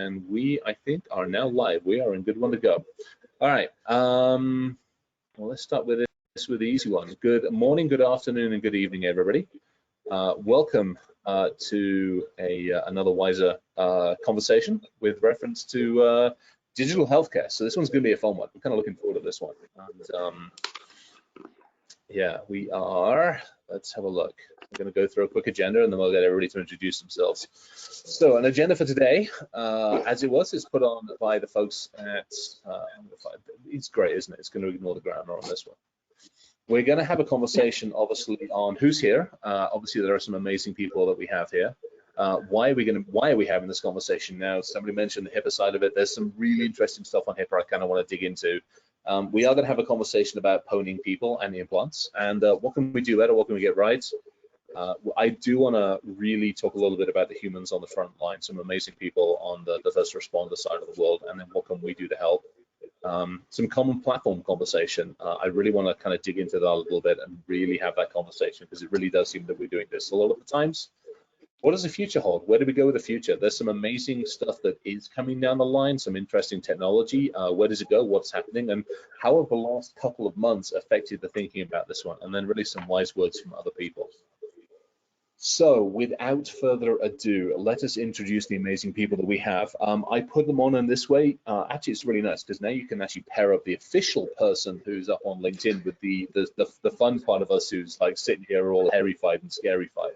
And we, I think, are now live. We are in good one to go. All right. Well, let's start with this with the easy one. Good morning, good afternoon, and good evening, everybody. Welcome to another Wiser conversation with reference to digital healthcare. So this one's going to be a fun one. I'm kind of looking forward to this one. And, yeah, we are. Let's have a look. I'm going to go through a quick agenda and then we'll get everybody to introduce themselves. So an agenda for today, as it was, is put on by the folks at, it's great, isn't it? It's going to ignore the grammar on this one. We're going to have a conversation, obviously, on who's here. Obviously, there are some amazing people that we have here. Why are we having this conversation now? Somebody mentioned the HIPAA side of it. There's some really interesting stuff on HIPAA I kind of want to dig into. We are going to have a conversation about pwning people and the implants, and what can we do better? What can we get right? I do want to really talk a little bit about the humans on the front line, some amazing people on the first responder side of the world, and then what can we do to help? Some common platform conversation. I really want to kind of dig into that a little bit and really have that conversation, because it really does seem that we're doing this a lot of the times. What does the future hold? Where do we go with the future? There's some amazing stuff that is coming down the line, some interesting technology. Where does it go? What's happening? And how have the last couple of months affected the thinking about this one? And then really some wise words from other people. So without further ado, let us introduce the amazing people that we have. I put them on in this way. Actually, it's really nice because now you can actually pair up the official person who's up on LinkedIn with the fun part of us who's like sitting here all hairy-fied and scary-fied.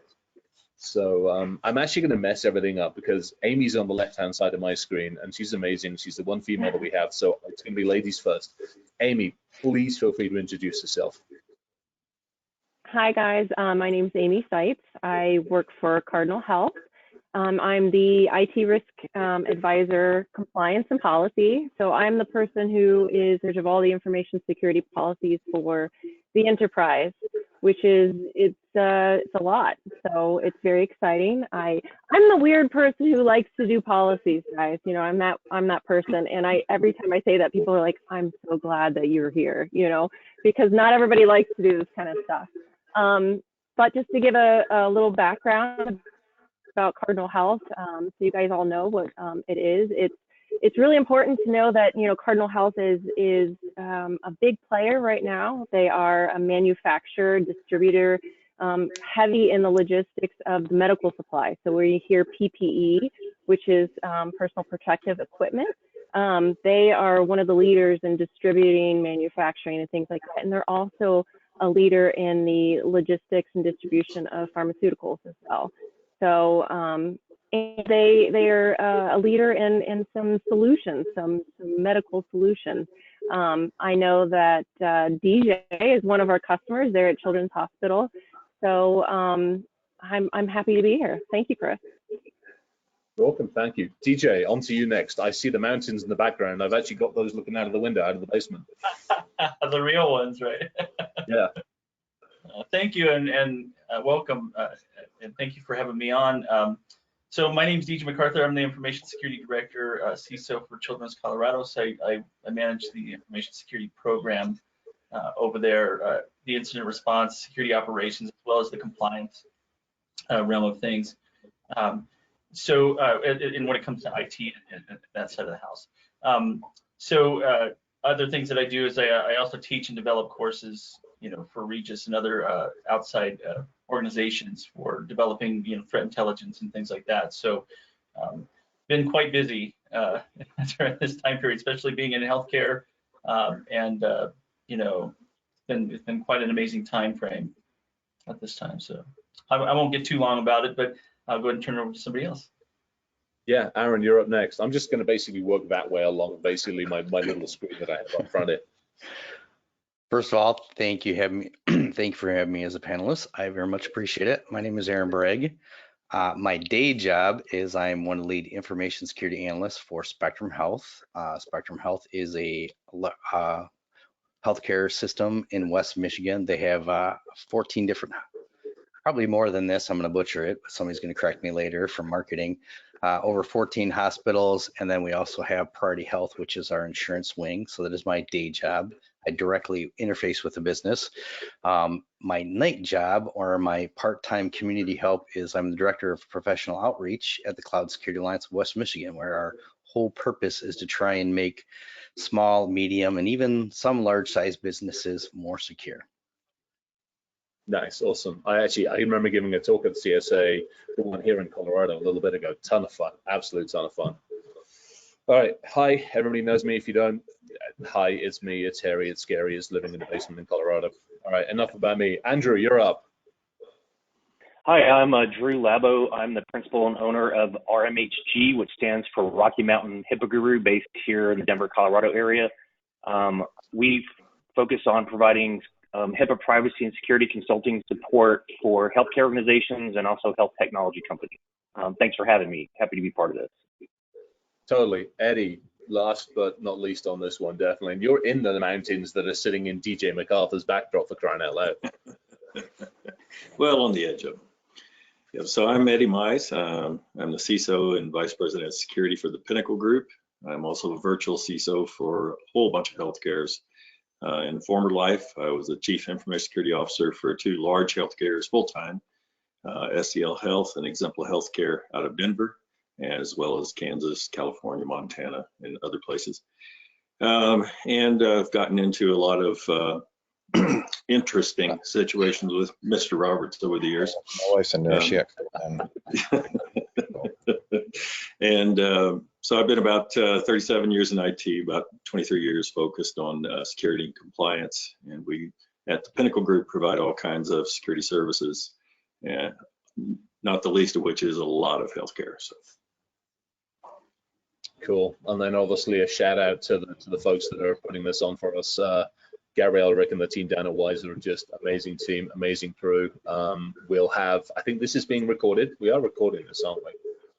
So I'm actually going to mess everything up because Amy's on the left-hand side of my screen and she's amazing. She's the one female that we have. So it's going to be ladies first. Amy, please feel free to introduce yourself. Hi, guys. My name is Amy Sipes. I work for Cardinal Health. I'm the IT risk advisor, compliance and policy. So I'm the person who is in charge of all the information security policies for the enterprise, which is, it's a lot. So it's very exciting. I'm the weird person who likes to do policies, guys. You know, I'm that person. And every time I say that, people are like, I'm so glad that you're here, you know, because not everybody likes to do this kind of stuff. But just to give a little background about Cardinal Health, so you guys all know what it is. It's really important to know that, you know, Cardinal Health is a big player right now. They are a manufacturer, distributor, heavy in the logistics of the medical supply. So where you hear PPE, which is personal protective equipment, they are one of the leaders in distributing, manufacturing, and things like that. And they're also a leader in the logistics and distribution of pharmaceuticals as well. So and they are a leader in some solutions, some medical solutions. I know that DJ is one of our customers there at Children's Hospital. So I'm happy to be here. Thank you, Chris. Welcome, thank you. DJ, on to you next. I see the mountains in the background. I've actually got those looking out of the window, out of the basement. The real ones, right? Yeah. Thank you and welcome, and thank you for having me on. So my name is DJ MacArthur. I'm the Information Security Director, CISO for Children's Colorado. So I manage the Information Security Program over there, the incident response, security operations, as well as the compliance realm of things. And when it comes to IT and that side of the house. Other things that I do is I also teach and develop courses, you know, for Regis and other outside organizations for developing, you know, threat intelligence and things like that. So been quite busy during this time period, especially being in healthcare, you know, it's been quite an amazing time frame at this time. So I won't get too long about it, but I'll go ahead and turn it over to somebody else. Yeah, Aaron, you're up next. I'm just going to basically work that way along basically my little screen that I have up front of it. First of all, thank you for having me as a panelist. I very much appreciate it. My name is Aaron Bragg. My day job is I'm one of the lead information security analysts for Spectrum Health. Spectrum Health is a healthcare system in West Michigan. They have 14 different, probably more than this, I'm going to butcher it, but somebody's going to correct me later from marketing. Over 14 hospitals, and then we also have Priority Health, which is our insurance wing. So that is my day job. I directly interface with the business. My night job, or my part-time community help, is I'm the Director of Professional Outreach at the Cloud Security Alliance of West Michigan, where our whole purpose is to try and make small, medium, and even some large-sized businesses more secure. Nice, awesome. I remember giving a talk at CSA, the one here in Colorado a little bit ago. Ton of fun, absolute ton of fun. All right, hi, everybody knows me. If you don't, hi, it's me, it's Harry, it's scary, it's living in the basement in Colorado. All right, enough about me. Andrew, you're up. Hi, I'm Drew Labo. I'm the principal and owner of RMHG, which stands for Rocky Mountain HIPAA Guru, based here in the Denver, Colorado area. We focus on providing HIPAA privacy and security consulting support for healthcare organizations and also health technology companies. Thanks for having me. Happy to be part of this. Totally. Eddie, last but not least on this one, definitely. And you're in the mountains that are sitting in DJ MacArthur's backdrop, for crying out loud. Well, on the edge of them. Yeah, so I'm Eddie Mize. I'm the CISO and Vice President of Security for the Pinnacle Group. I'm also a virtual CISO for a whole bunch of healthcares. In former life, I was the Chief Information Security Officer for 2 large healthcares full-time, SCL Health and Exempla Healthcare out of Denver, as well as Kansas, California, Montana, and other places. And I've gotten into a lot of interesting situations with Mr. Roberts over the years. My wife's a nurse. And so I've been about 37 years in IT, about 23 years focused on security and compliance. And we at the Pinnacle Group provide all kinds of security services, and not the least of which is a lot of healthcare. So. Cool. And then obviously a shout out to the folks that are putting this on for us. Gabrielle, Rick, and the team down at Wiser are just amazing team, amazing crew. We'll have, I think this is being recorded. We are recording this, aren't we?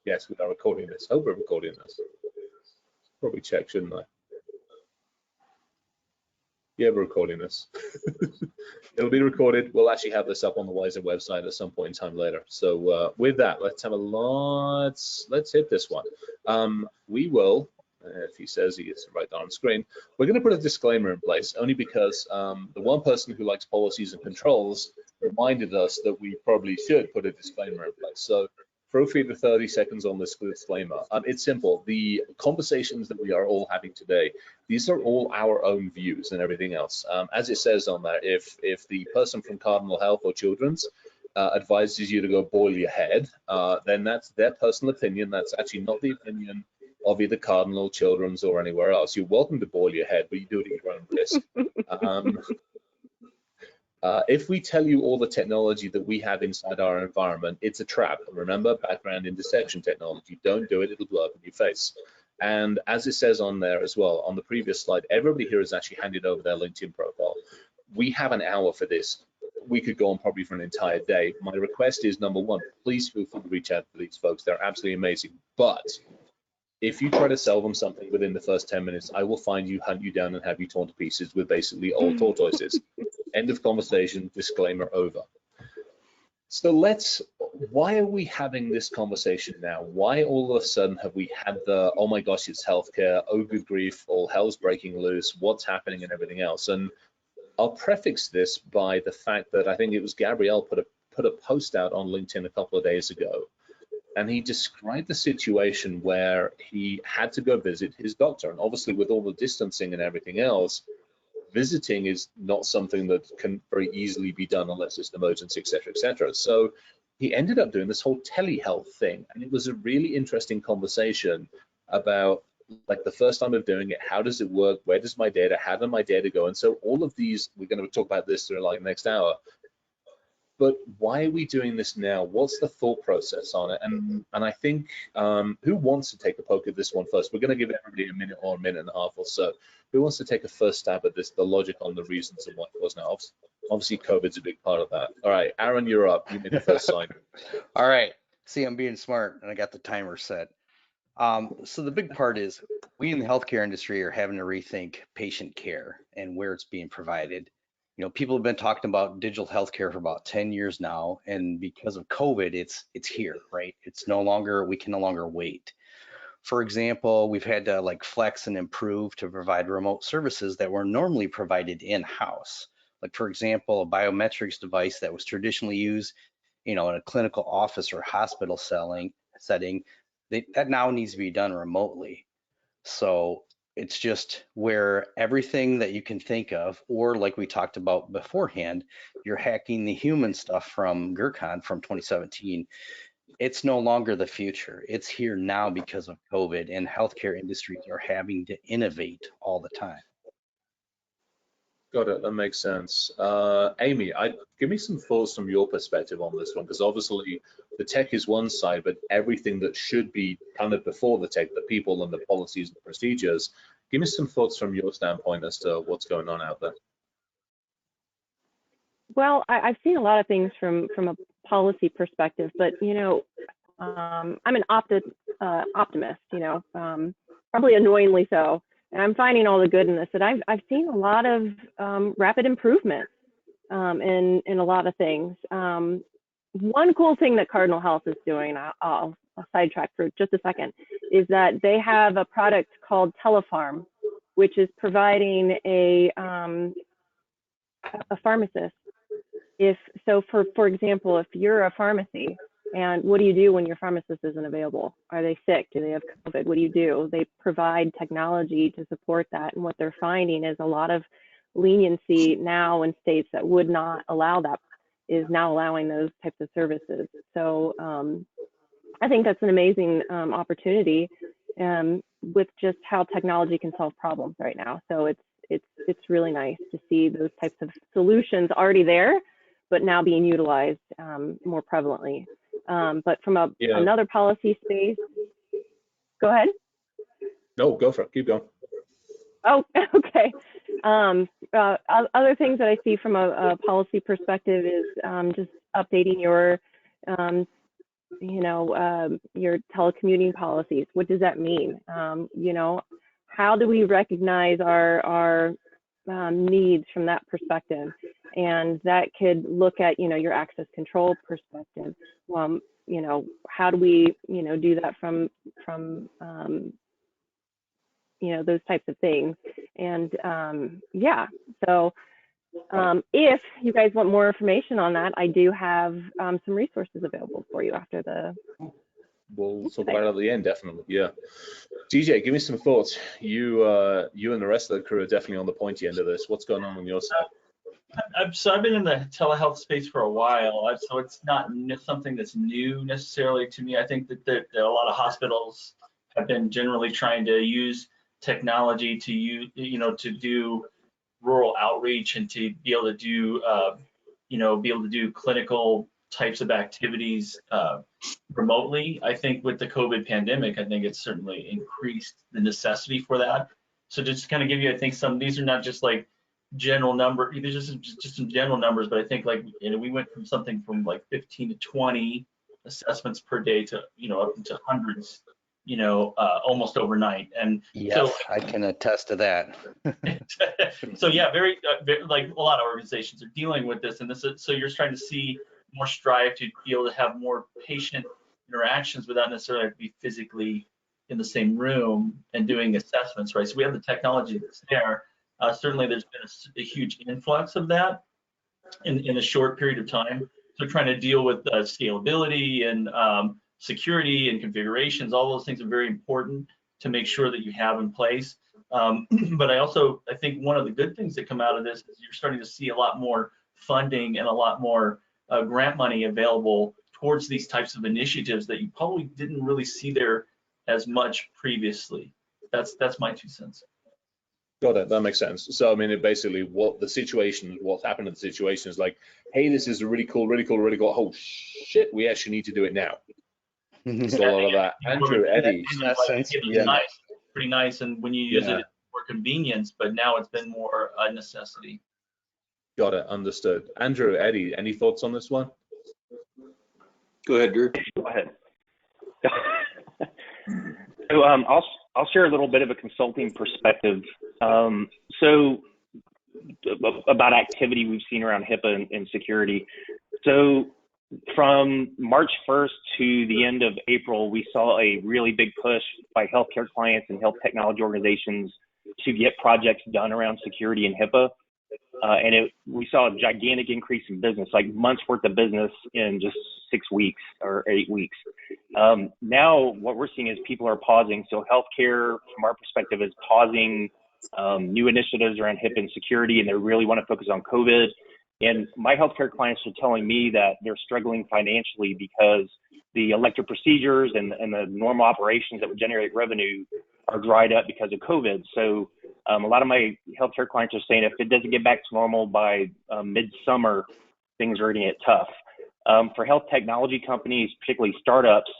Yes, we are recording this. Hope we're recording this. Probably check, shouldn't I? Yeah, we're recording this. It'll be recorded. We'll actually have this up on the Wiser website at some point in time later. So with that, let's hit this one. We will, if he says he is right there on screen, we're going to put a disclaimer in place only because the one person who likes policies and controls reminded us that we probably should put a disclaimer in place. So throw for the 30 seconds on this disclaimer. It's simple. The conversations that we are all having today, these are all our own views and everything else. As it says on there, if the person from Cardinal Health or Children's advises you to go boil your head, then that's their personal opinion. That's actually not the opinion of either Cardinal, Children's, or anywhere else. You're welcome to boil your head, but you do it at your own risk. If we tell you all the technology that we have inside our environment, it's a trap. Remember, background in deception technology. Don't do it, it'll blow up in your face. And as it says on there as well, on the previous slide, everybody here has actually handed over their LinkedIn profile. We have an hour for this. We could go on probably for an entire day. My request is, number one, please feel free to reach out to these folks. They're absolutely amazing. But if you try to sell them something within the first 10 minutes, I will find you, hunt you down, and have you torn to pieces with basically old tortoises. End of conversation, disclaimer over. So why are we having this conversation now? Why all of a sudden have we had the, oh my gosh, it's healthcare, oh good grief, all hell's breaking loose, what's happening and everything else? And I'll prefix this by the fact that I think it was Gabrielle put a post out on LinkedIn a couple of days ago. And he described the situation where he had to go visit his doctor. And obviously with all the distancing and everything else, visiting is not something that can very easily be done unless it's an emergency, et cetera, et cetera. So he ended up doing this whole telehealth thing. And it was a really interesting conversation about like the first time of doing it, how does it work? Where does my data, how did my data go? And so all of these, we're going to talk about this through like the next hour. But why are we doing this now? What's the thought process on it? And I think, who wants to take a poke at this one first? We're going to give everybody a minute or a minute and a half or so. Who wants to take a first stab at this, the logic on the reasons and why it was now? Obviously, COVID's a big part of that. All right, Aaron, you're up. You made the first sign. All right. See, I'm being smart, and I got the timer set. So the big part is we in the healthcare industry are having to rethink patient care and where it's being provided. You know, people have been talking about digital healthcare for about 10 years now, and because of COVID, it's here, right? It's no longer, we can no longer wait. For example, we've had to like flex and improve to provide remote services that were normally provided in-house. Like for example, a biometrics device that was traditionally used, in a clinical office or hospital setting, that now needs to be done remotely. So it's just where everything that you can think of, or like we talked about beforehand, you're hacking the human stuff from GERCON from 2017. It's no longer the future. It's here now because of COVID, and healthcare industries are having to innovate all the time. Got it. That makes sense. Amy, give me some thoughts from your perspective on this one, because obviously the tech is one side, but everything that should be kind of before the tech, the people and the policies and procedures. Give me some thoughts from your standpoint as to what's going on out there. Well, I've seen a lot of things from a policy perspective, but I'm an optimist. Probably annoyingly so, and I'm finding all the good in this. That I've seen a lot of rapid improvement in a lot of things. One cool thing that Cardinal Health is doing, I'll sidetrack for just a second, is that they have a product called Telepharm, which is providing a pharmacist. For example, if you're a pharmacy, and what do you do when your pharmacist isn't available? Are they sick? Do they have COVID? What do? They provide technology to support that. And what they're finding is a lot of leniency now in states that would not allow that is now allowing those types of services. So I think that's an amazing opportunity with just how technology can solve problems right now. So it's really nice to see those types of solutions already there, but now being utilized more prevalently. But from another policy space, go ahead. No, go for it. Keep going. Oh, okay. Other things that I see from a policy perspective is just updating your telecommuting policies. What does that mean? How do we recognize our needs from that perspective? And that could look at, your access control perspective. How do we, do that from those types of things. And so if you guys want more information on that, I do have some resources available for you after the. We'll talk about it at the end, definitely. Yeah. DJ, give me some thoughts. You and the rest of the crew are definitely on the pointy end of this. What's going on your side? So I've been in the telehealth space for a while, so it's not something that's new necessarily to me. I think that a lot of hospitals have been generally trying to use technology to to do rural outreach and to be able to do clinical types of activities remotely. I think with the COVID pandemic, I think it's certainly increased the necessity for that. So just to kind of give you, I think these are not just like general number, these are just some general numbers, but I think we went from something from like 15 to 20 assessments per day to up into hundreds almost overnight. And yes, so I can attest to that. So yeah, very like a lot of organizations are dealing with this, and so you're trying to see more strive to be able to have more patient interactions without necessarily have to be physically in the same room and doing assessments, right? So we have the technology that's there. Certainly there's been a huge influx of that in a short period of time. So trying to deal with scalability and security and configurations, all those things are very important to make sure that you have in place. But I think one of the good things that come out of this is you're starting to see a lot more funding and a lot more grant money available towards these types of initiatives that you probably didn't really see there as much previously. That's my 2 cents. Got it. That makes sense. So, I mean, what's happened in the situation is like, hey, this is really cool. Oh, shit, we actually need to do it now. It's a lot of that. Andrew, Eddie. Nice, pretty nice. And when you use it for convenience, but now it's been more a necessity. Got it. Understood. Andrew, Eddie, any thoughts on this one? Go ahead, Drew. Go ahead. So I'll share a little bit of a consulting perspective. So about activity we've seen around HIPAA and security. So from March 1st to the end of April, we saw a really big push by healthcare clients and health technology organizations to get projects done around security and HIPAA. and we saw a gigantic increase in business, like months worth of business in just 6 weeks or 8 weeks. Now what we're seeing is people are pausing. So healthcare, from our perspective, is pausing new initiatives around HIPAA and security, and they really want to focus on COVID. And my healthcare clients are telling me that they're struggling financially because the elective procedures and the normal operations that would generate revenue are dried up because of COVID. So a lot of my healthcare clients are saying if it doesn't get back to normal by midsummer, things are going to get tough. For health technology companies, particularly startups,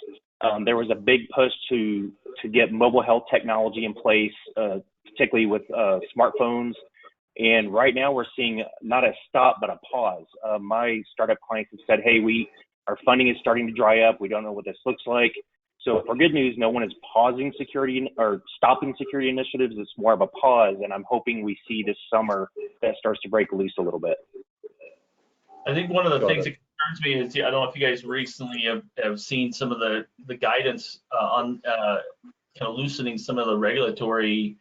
there was a big push to get mobile health technology in place, particularly with smartphones. And right now we're seeing not a stop, but a pause. My startup clients have said, hey, our funding is starting to dry up. We don't know what this looks like. So for good news, no one is pausing security or stopping security initiatives. It's more of a pause. And I'm hoping we see this summer that starts to break loose a little bit. I think one of the things that concerns me is, I don't know if you guys recently have seen some of the guidance on kind of loosening some of the regulatory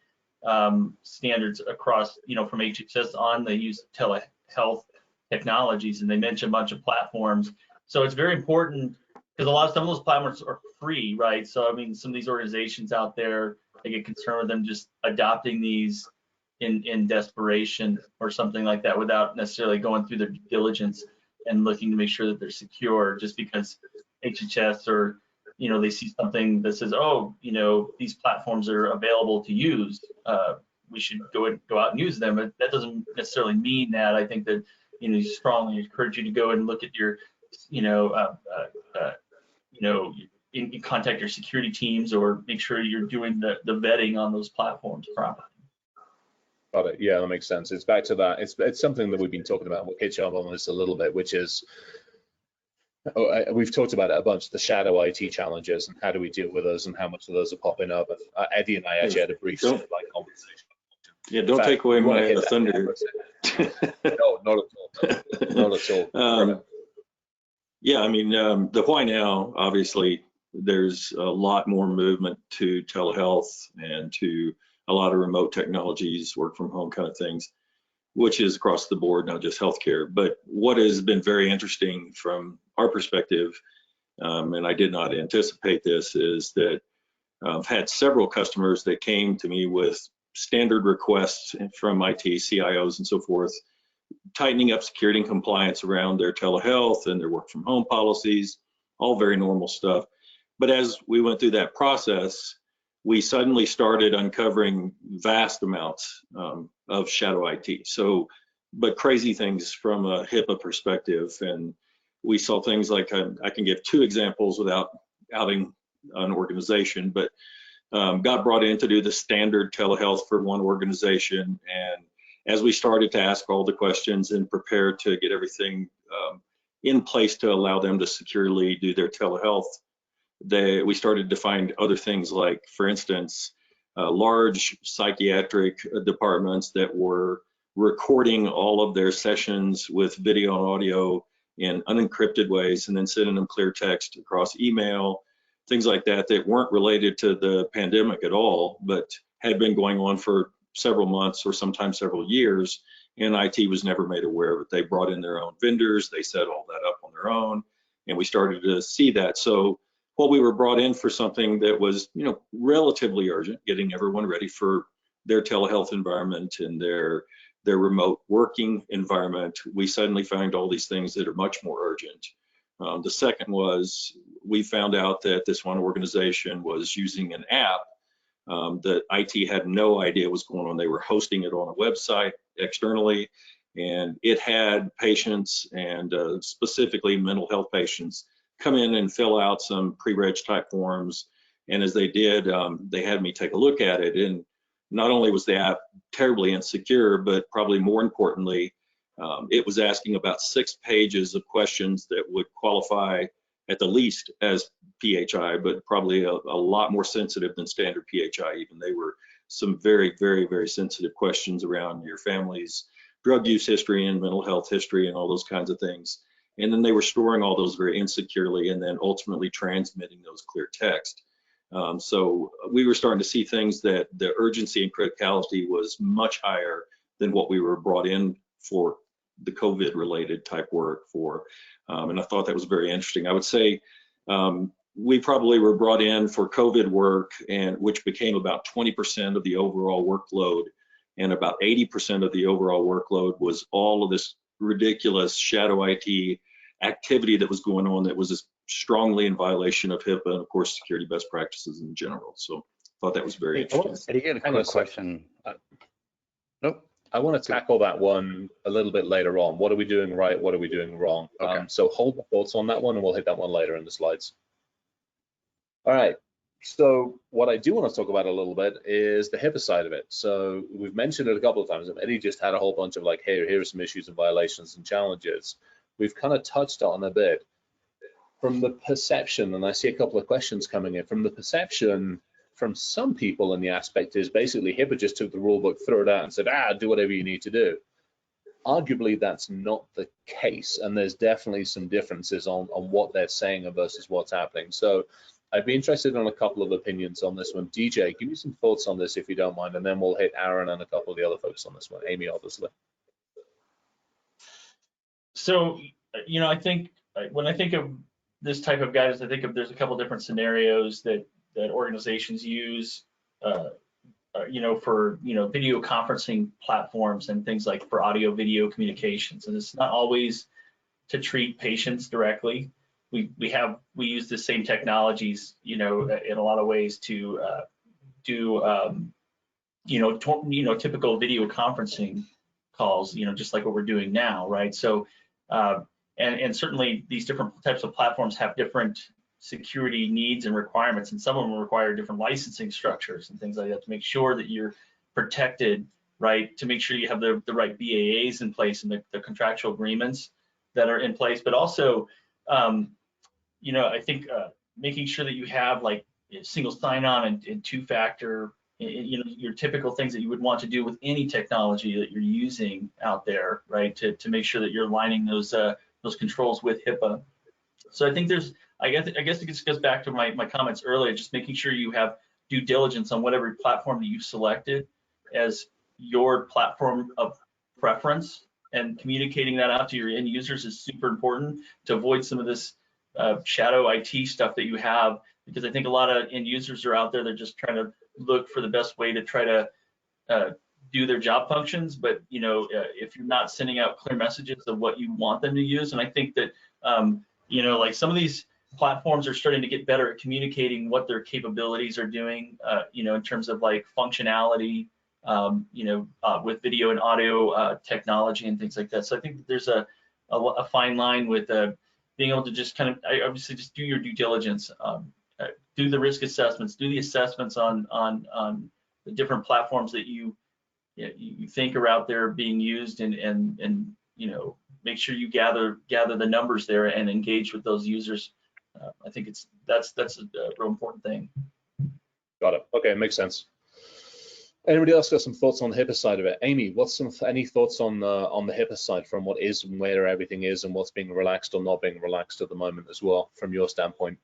standards across, from HHS on the use of telehealth technologies, and they mention a bunch of platforms. So it's very important because some of those platforms are free, right? So I mean, some of these organizations out there, they get concerned with them just adopting these in desperation or something like that without necessarily going through their due diligence and looking to make sure that they're secure, just because HHS or they see something that says, oh, these platforms are available to use, we should go out and use them. But that doesn't necessarily mean that. I think that strongly encourage you to go and look at your you contact your security teams or make sure you're doing the vetting on those platforms properly. Got it. Yeah, that makes sense. It's back to that. It's something that we've been talking about. We'll catch up on this a little bit, which is we've talked about it a bunch, the shadow IT challenges and how do we deal with those and how much of those are popping up. Eddie and I actually had a brief sort of like conversation. Yeah, don't take away my thunder. No, not at all. Not at all. Yeah, I mean, the why now, obviously, there's a lot more movement to telehealth and to a lot of remote technologies, work from home kind of things, which is across the board, not just healthcare. But what has been very interesting from our perspective, and I did not anticipate this, is that I've had several customers that came to me with standard requests from IT, CIOs and so forth, tightening up security and compliance around their telehealth and their work from home policies, all very normal stuff. But as we went through that process, we suddenly started uncovering vast amounts of shadow IT. So, but crazy things from a HIPAA perspective. And we saw things like, I can give 2 examples without outing an organization, but got brought in to do the standard telehealth for one organization. And as we started to ask all the questions and prepare to get everything in place to allow them to securely do their telehealth, we started to find other things like, for instance, large psychiatric departments that were recording all of their sessions with video and audio in unencrypted ways and then sending them clear text across email, things like that that weren't related to the pandemic at all, but had been going on for several months or sometimes several years, and IT was never made aware of it. They brought in their own vendors, they set all that up on their own, and we started to see that. So while we were brought in for something that was, relatively urgent, getting everyone ready for their telehealth environment and their remote working environment, we suddenly found all these things that are much more urgent. The second was we found out that this one organization was using an app that IT had no idea was going on. They were hosting it on a website externally, and it had patients and specifically mental health patients come in and fill out some pre-reg type forms. And as they did, they had me take a look at it. And not only was the app terribly insecure, but probably more importantly, it was asking about 6 pages of questions that would qualify at the least as PHI, but probably a lot more sensitive than standard PHI even. They were some very, very, very sensitive questions around your family's drug use history and mental health history and all those kinds of things. And then they were storing all those very insecurely and then ultimately transmitting those clear text. So we were starting to see things that the urgency and criticality was much higher than what we were brought in for the COVID related type work and I thought that was very interesting. I would say we probably were brought in for COVID work, and which became about 20% of the overall workload, and about 80% of the overall workload was all of this ridiculous shadow IT activity that was going on that was strongly in violation of HIPAA and of course security best practices in general. So I thought that was very interesting. Eddie, get a quick question. Nope. I want to tackle that one a little bit later on. What are we doing right? What are we doing wrong? Okay. So hold the thoughts on that one, and we'll hit that one later in the slides. All right. So what I do want to talk about a little bit is the HIPAA side of it. So we've mentioned it a couple of times. Eddie just had a whole bunch of like, hey, here are some issues and violations and challenges. We've kind of touched on a bit. From the perception, and I see a couple of questions coming in, from the perception from some people, and the aspect is basically HIPAA just took the rule book, threw it out and said, do whatever you need to do. Arguably, that's not the case, and there's definitely some differences on what they're saying versus what's happening. So I'd be interested in a couple of opinions on this one. DJ, give me some thoughts on this if you don't mind, and then we'll hit Aaron and a couple of the other folks on this one. Amy, obviously. So, I think when I think of this type of guidance, I think of there's a couple different scenarios that organizations use, for video conferencing platforms and things like for audio video communications. And it's not always to treat patients directly. We use the same technologies, in a lot of ways to do typical video conferencing calls, just like what we're doing now, right? So and certainly these different types of platforms have different security needs and requirements, and some of them require different licensing structures and things like that to make sure that you're protected, right? To make sure you have the right BAAs in place and the contractual agreements that are in place, but also, I think making sure that you have like single sign-on and two-factor, your typical things that you would want to do with any technology that you're using out there, right? To make sure that you're aligning those controls with HIPAA. So I think I guess it just goes back to my comments earlier, just making sure you have due diligence on whatever platform that you've selected as your platform of preference, and communicating that out to your end users is super important to avoid some of this shadow IT stuff that you have, because I think a lot of end users are out there, they're just trying to look for the best way to try to do their job functions, but if you're not sending out clear messages of what you want them to use, and I think that like some of these platforms are starting to get better at communicating what their capabilities are doing, in terms of like functionality, with video and audio technology and things like that. So I think that there's a fine line with being able to just kind of obviously just do your due diligence, do the risk assessments, do the assessments on the different platforms that you think are out there being used, and make sure you gather the numbers there and engage with those users. I think that's a real important thing. Got it. Okay, makes sense. Anybody else got some thoughts on the HIPAA side of it? Amy, any thoughts on the HIPAA side, from what is and where everything is and what's being relaxed or not being relaxed at the moment as well, from your standpoint?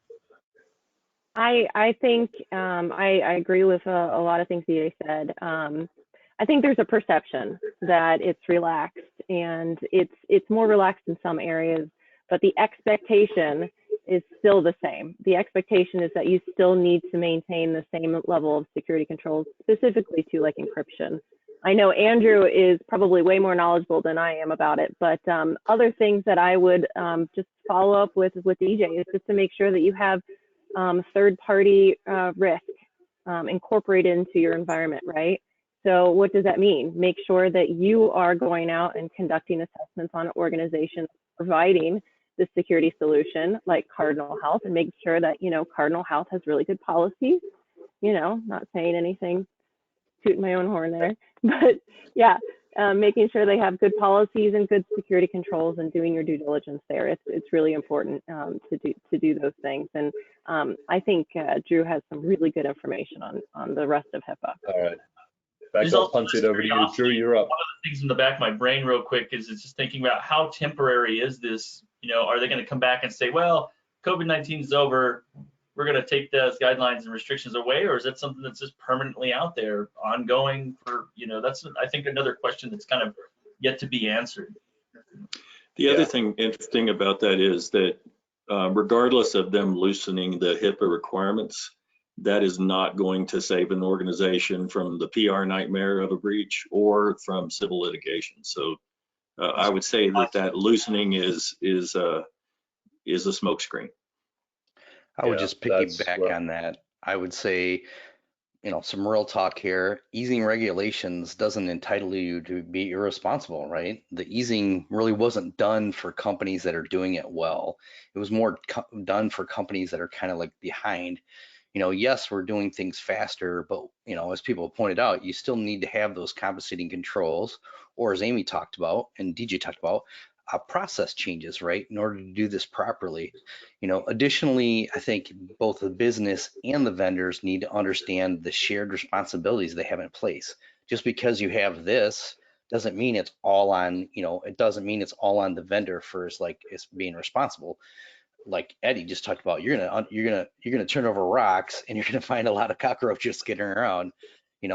I think I agree with a lot of things DJ said. I think there's a perception that it's relaxed, and it's more relaxed in some areas, but the expectation is still the same. The expectation is that you still need to maintain the same level of security controls, specifically to like encryption. I know Andrew is probably way more knowledgeable than I am about it, but other things that I would just follow up with DJ is just to make sure that you have third-party risk incorporated into your environment, right? So what does that mean? Make sure that you are going out and conducting assessments on organizations providing the security solution like Cardinal Health, and making sure that, Cardinal Health has really good policies, not saying anything, tooting my own horn there, but yeah, making sure they have good policies and good security controls, and doing your due diligence there. It's really important to do those things. And I think Drew has some really good information on the rest of HIPAA. All right. I'll punch it over to you. Drew, you're up. One of the things in the back of my brain real quick is just thinking about how temporary is this? Are they going to come back and say, well, COVID-19 is over, we're going to take those guidelines and restrictions away, or is that something that's just permanently out there, ongoing for, that's, I think, another question that's kind of yet to be answered. The other thing interesting about that is that regardless of them loosening the HIPAA requirements, that is not going to save an organization from the PR nightmare of a breach or from civil litigation. So I would say that loosening is a smokescreen. I would just piggyback on that. I would say, some real talk here. Easing regulations doesn't entitle you to be irresponsible, right? The easing really wasn't done for companies that are doing it well. It was more done for companies that are kind of like behind. Yes, we're doing things faster, but as people pointed out, you still need to have those compensating controls, or as Amy talked about and DJ talked about, process changes, right, in order to do this properly. Additionally, I think both the business and the vendors need to understand the shared responsibilities they have in place. Just because you have this doesn't mean it's all on, it doesn't mean it's all on the vendor for it's being responsible. Like Eddie just talked about, you're gonna turn over rocks and you're gonna find a lot of cockroaches skittering around,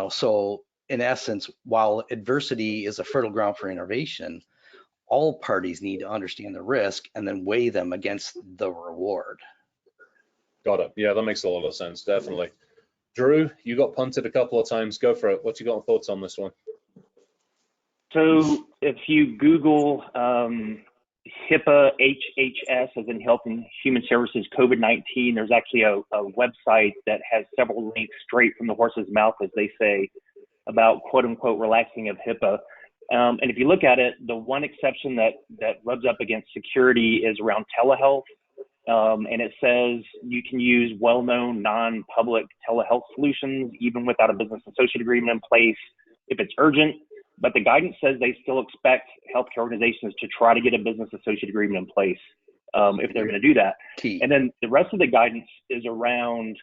So in essence, while adversity is a fertile ground for innovation, all parties need to understand the risk and then weigh them against the reward. Got it. Yeah, that makes a lot of sense. Definitely. Drew, you got punted a couple of times. Go for it. What you got thoughts on this one? So if you Google HIPAA, HHS, as in Health and Human Services, COVID-19, there's actually a website that has several links straight from the horse's mouth, as they say, about quote unquote relaxing of HIPAA. And if you look at it, the one exception that rubs up against security is around telehealth. And it says you can use well-known non-public telehealth solutions even without a business associate agreement in place if it's urgent. But the guidance says they still expect healthcare organizations to try to get a business associate agreement in place if they're going to do that. And then the rest of the guidance is around,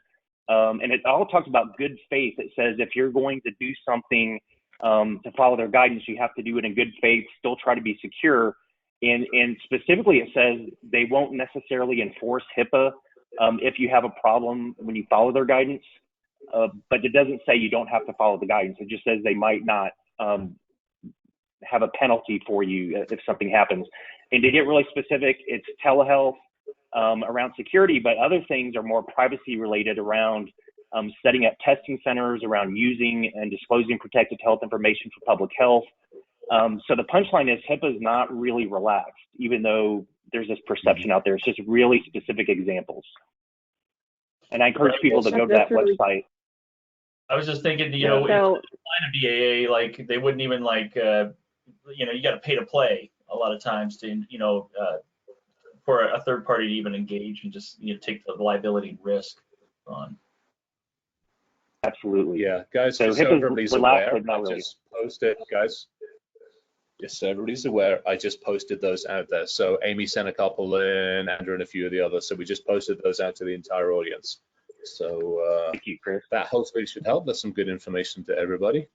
and it all talks about good faith. It says if you're going to do something to follow their guidance, you have to do it in good faith, still try to be secure. And specifically, it says they won't necessarily enforce HIPAA if you have a problem when you follow their guidance. But it doesn't say you don't have to follow the guidance. It just says they might not have a penalty for you if something happens. And to get really specific, it's telehealth around security, but other things are more privacy related around setting up testing centers, around using and disclosing protected health information for public health. So the punchline is HIPAA is not really relaxed, even though there's this perception out there. It's just really specific examles. And I encourage people to go to that website. I was just thinking, if you sign a BAA, like they wouldn't even you got to pay to play a lot of times to, for a third party to even engage and just, take the liability and risk on. Absolutely. Yeah, guys, so just so everybody's aware, I just posted, guys. Just so everybody's aware, I just posted those out there. So Amy sent a couple in, Andrew and a few of the others. So we just posted those out to the entire audience. So thank you, Chris. That hopefully should help. That's some good information to everybody.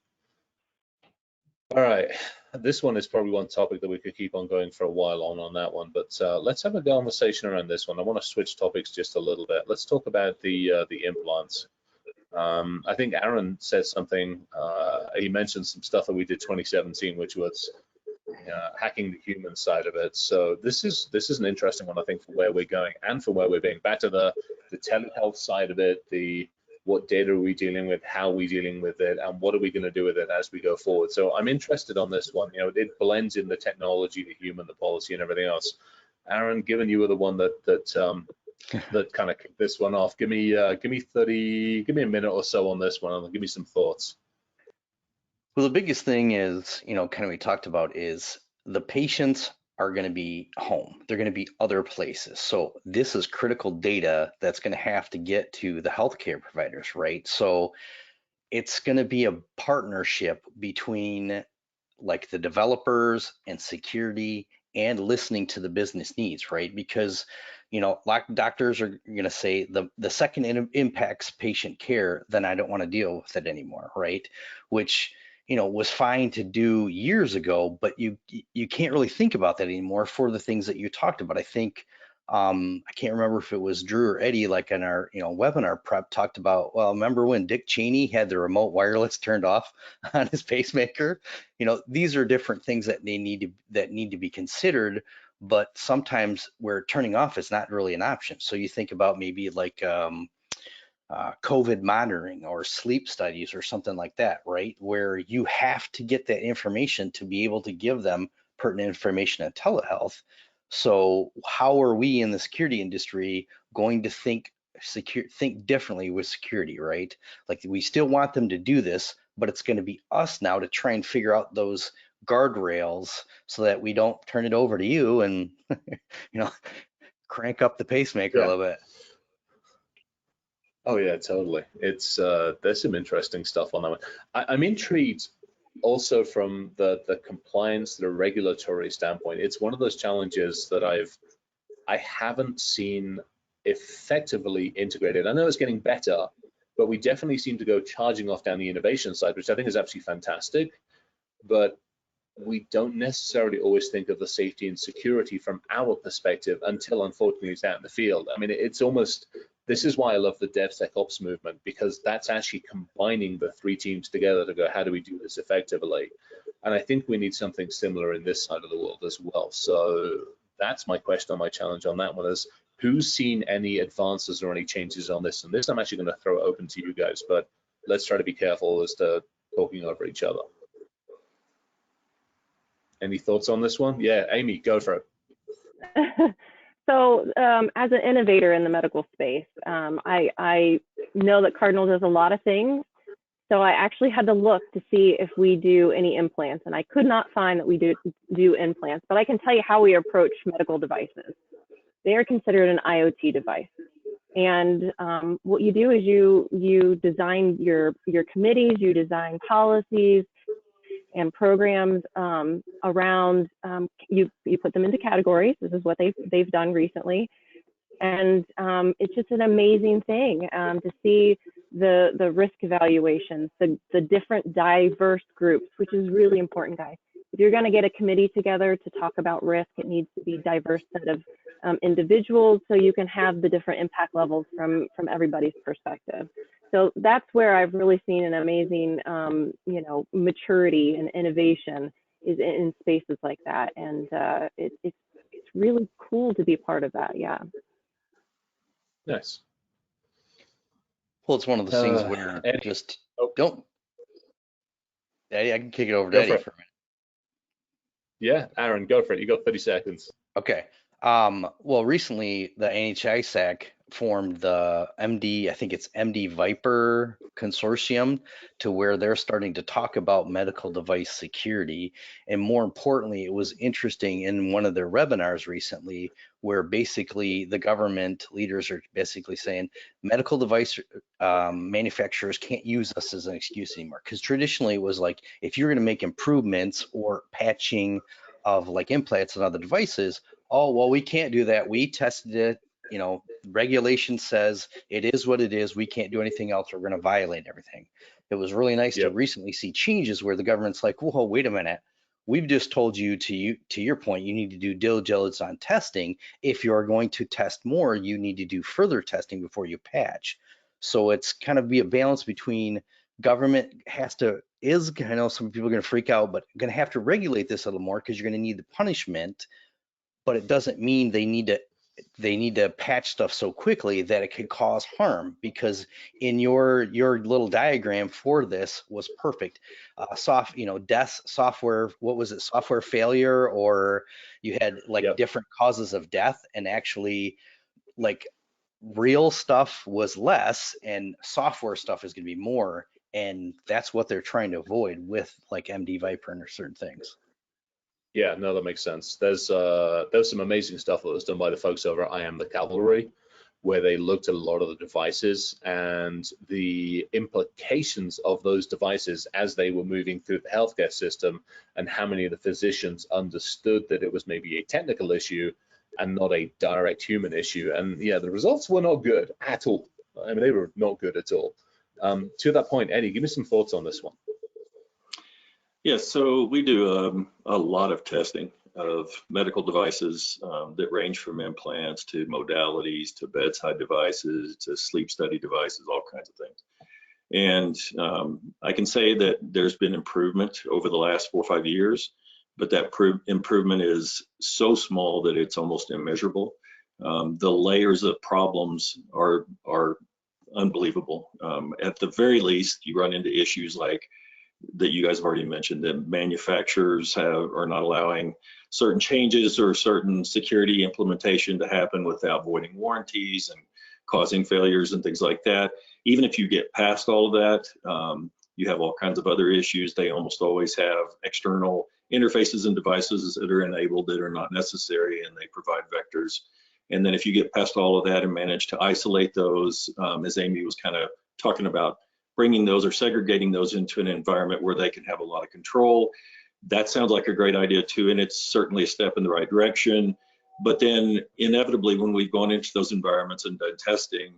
All right, this one is probably one topic that we could keep on going for a while on that one, but let's have a conversation around this one. I want to switch topics just a little bit. Let's talk about the implants. I think Aaron said something. He mentioned some stuff that we did 2017, which was hacking the human side of it. So this is an interesting one, I think, for where we're going and for where we're being. Back to the telehealth side of it, what data are we dealing with, how are we dealing with it, and what are we going to do with it as we go forward. So I'm interested on this one. It blends in the technology, the human, the policy, and everything else. Aaron, given you were the one that kind of kicked this one off, give me a minute or so on this one, and give me some thoughts. Well, the biggest thing is, kind of we talked about is the patients are going to be home. They're going to be other places. So this is critical data that's going to have to get to the healthcare providers, right? So it's going to be a partnership between like the developers and security and listening to the business needs, right? Because, like doctors are going to say the second it impacts patient care, then I don't want to deal with it anymore, right? Which was fine to do years ago, but you can't really think about that anymore for the things that you talked about. I think I can't remember if it was Drew or Eddie, like in our webinar prep, talked about, well, remember when Dick Cheney had the remote wireless turned off on his pacemaker? These are different things that need to be considered, but sometimes where turning off is not really an option. So you think about maybe like COVID monitoring or sleep studies or something like that, right? Where you have to get that information to be able to give them pertinent information on telehealth. So how are we in the security industry going to think differently with security, right? Like, we still want them to do this, but it's going to be us now to try and figure out those guardrails so that we don't turn it over to you and crank up the pacemaker a little bit. Oh yeah, totally. It's there's some interesting stuff on that one. I'm intrigued also from the compliance, the regulatory standpoint. It's one of those challenges that I haven't seen effectively integrated. I know it's getting better, but we definitely seem to go charging off down the innovation side, which I think is absolutely fantastic. But we don't necessarily always think of the safety and security from our perspective until, unfortunately, it's out in the field. I mean, it's almost, this is why I love the DevSecOps movement, because that's actually combining the three teams together to go, how do we do this effectively? And I think we need something similar in this side of the world as well. So that's my question, my challenge on that one is, who's seen any advances or any changes on this? And this I'm actually going to throw open to you guys, but let's try to be careful as to talking over each other. Any thoughts on this one? Yeah, Amy, go for it. So as an innovator in the medical space, I know that Cardinal does a lot of things. So I actually had to look to see if we do any implants, and I could not find that we do implants, but I can tell you how we approach medical devices. They are considered an IoT device. And what you do is you design your committees, you design policies and programs around, you put them into categories. This is what they've done recently. And it's just an amazing thing to see the risk evaluations, the different diverse groups, which is really important, guys. If you're going to get a committee together to talk about risk, it needs to be a diverse set of individuals so you can have the different impact levels from everybody's perspective. So that's where I've really seen an amazing, maturity and innovation is in spaces like that, and it's really cool to be part of that. Yeah. Nice. Well, it's one of those things where Eddie, just don't. Eddie, I can kick it over to go Eddie for a minute. Yeah, Aaron, go for it. You got 30 seconds. Okay. Well, recently the NHISAC formed the MD, I think it's MD Viper Consortium, to where they're starting to talk about medical device security. And more importantly, it was interesting in one of their webinars recently, where basically the government leaders are basically saying medical device manufacturers can't use us as an excuse anymore. Because traditionally it was like, if you're going to make improvements or patching of like implants and other devices, oh, well, we can't do that. We tested it. Regulation says it is what it is. We can't do anything else. We're going to violate everything. It was really nice to recently see changes where the government's like, whoa, wait a minute. We've just told you, to your point, you need to do due diligence on testing. If you're going to test more, you need to do further testing before you patch. So it's kind of be a balance between government I know some people are going to freak out, but going to have to regulate this a little more because you're going to need the punishment. But it doesn't mean they need to patch stuff so quickly that it could cause harm, because in your little diagram for this was perfect. Death, software, what was it, software failure, or you had like different causes of death, and actually like real stuff was less and software stuff is going to be more, and that's what they're trying to avoid with like MD Viper and certain things. Yeah, no, that makes sense. There's some amazing stuff that was done by the folks over at I Am the Cavalry, where they looked at a lot of the devices and the implications of those devices as they were moving through the healthcare system, and how many of the physicians understood that it was maybe a technical issue and not a direct human issue. And yeah, the results were not good at all. I mean, they were not good at all. To that point, Eddie, give me some thoughts on this one. Yes, so we do a lot of testing. of medical devices that range from implants to modalities to bedside devices to sleep study devices, all kinds of things. And I can say that there's been improvement over the last 4 or 5 years, but that improvement is so small that it's almost immeasurable. The layers of problems are unbelievable. At the very least, you run into issues like that you guys have already mentioned, that manufacturers are not allowing certain changes or certain security implementation to happen without voiding warranties and causing failures and things like that. Even if you get past all of that, you have all kinds of other issues. They almost always have external interfaces and devices that are enabled that are not necessary, and they provide vectors. And then if you get past all of that and manage to isolate those, as Amy was kind of talking about, bringing those or segregating those into an environment where they can have a lot of control, that sounds like a great idea too, and it's certainly a step in the right direction. But then inevitably, when we've gone into those environments and done testing,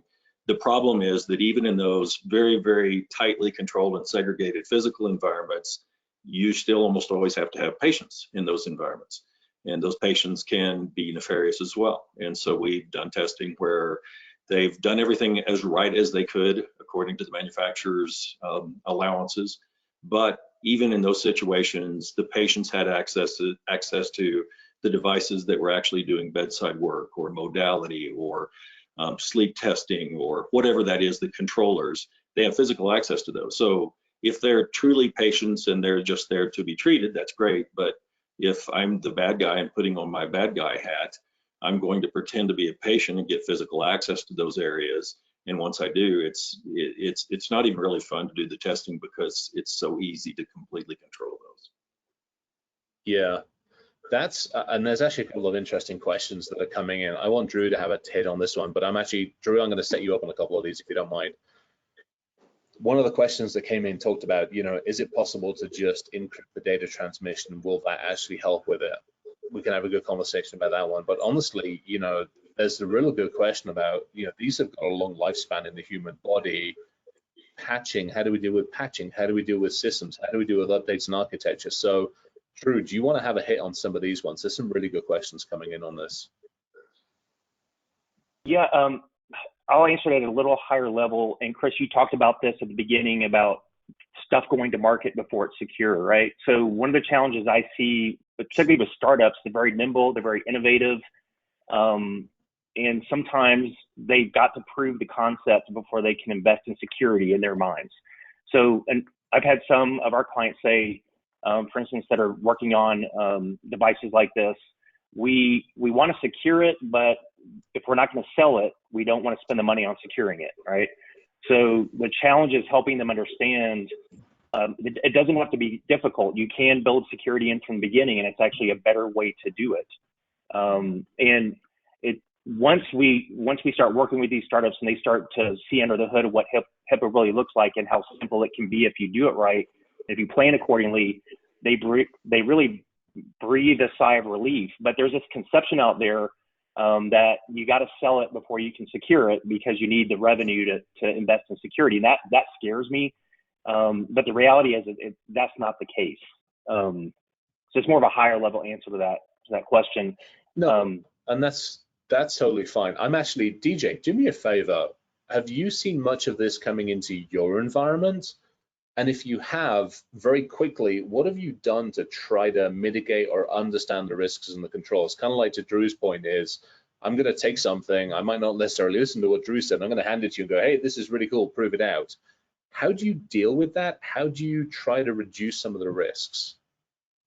the problem is that even in those very, very tightly controlled and segregated physical environments, you still almost always have to have patients in those environments. And those patients can be nefarious as well. And so we've done testing where they've done everything as right as they could according to the manufacturer's allowances. But even in those situations, the patients had access to the devices that were actually doing bedside work or modality or sleep testing or whatever that is, the controllers. They have physical access to those. So if they're truly patients and they're just there to be treated, that's great. But if I'm the bad guy and putting on my bad guy hat, I'm going to pretend to be a patient and get physical access to those areas. And once I do, it's not even really fun to do the testing because it's so easy to completely control those. Yeah, and there's actually a couple of interesting questions that are coming in. I want Drew to have a take on this one, but Drew, I'm going to set you up on a couple of these if you don't mind. One of the questions that came in talked about, is it possible to just encrypt the data transmission? Will that actually help with it? We can have a good conversation about that one. But honestly, there's a real good question about, these have got a long lifespan in the human body. Patching, how do we deal with patching? How do we deal with systems? How do we deal with updates and architecture? So, Drew, do you want to have a hit on some of these ones? There's some really good questions coming in on this. Yeah, I'll answer it at a little higher level. And Chris, you talked about this at the beginning about stuff going to market before it's secure, right? So one of the challenges I see, particularly with startups, they're very nimble, they're very innovative, and sometimes they've got to prove the concept before they can invest in security in their minds. So, and I've had some of our clients say, for instance, that are working on devices like this, we want to secure it, but if we're not going to sell it, we don't want to spend the money on securing it, right? So the challenge is helping them understand it doesn't have to be difficult. You can build security in from the beginning, and it's actually a better way to do it. And once we start working with these startups and they start to see under the hood of what HIPAA really looks like and how simple it can be if you do it right, if you plan accordingly, they really breathe a sigh of relief. But there's this conception out there that you got to sell it before you can secure it because you need the revenue to invest in security. And that scares me. But the reality is that's not the case. So it's more of a higher level answer to that question. No, and that's totally fine. I'm actually, DJ, do me a favor. Have you seen much of this coming into your environment? And if you have, very quickly, what have you done to try to mitigate or understand the risks and the controls? Kind of like to Drew's point is, I'm going to take something, I might not necessarily listen to what Drew said, I'm going to hand it to you and go, hey, this is really cool, prove it out. How do you deal with that? How do you try to reduce some of the risks?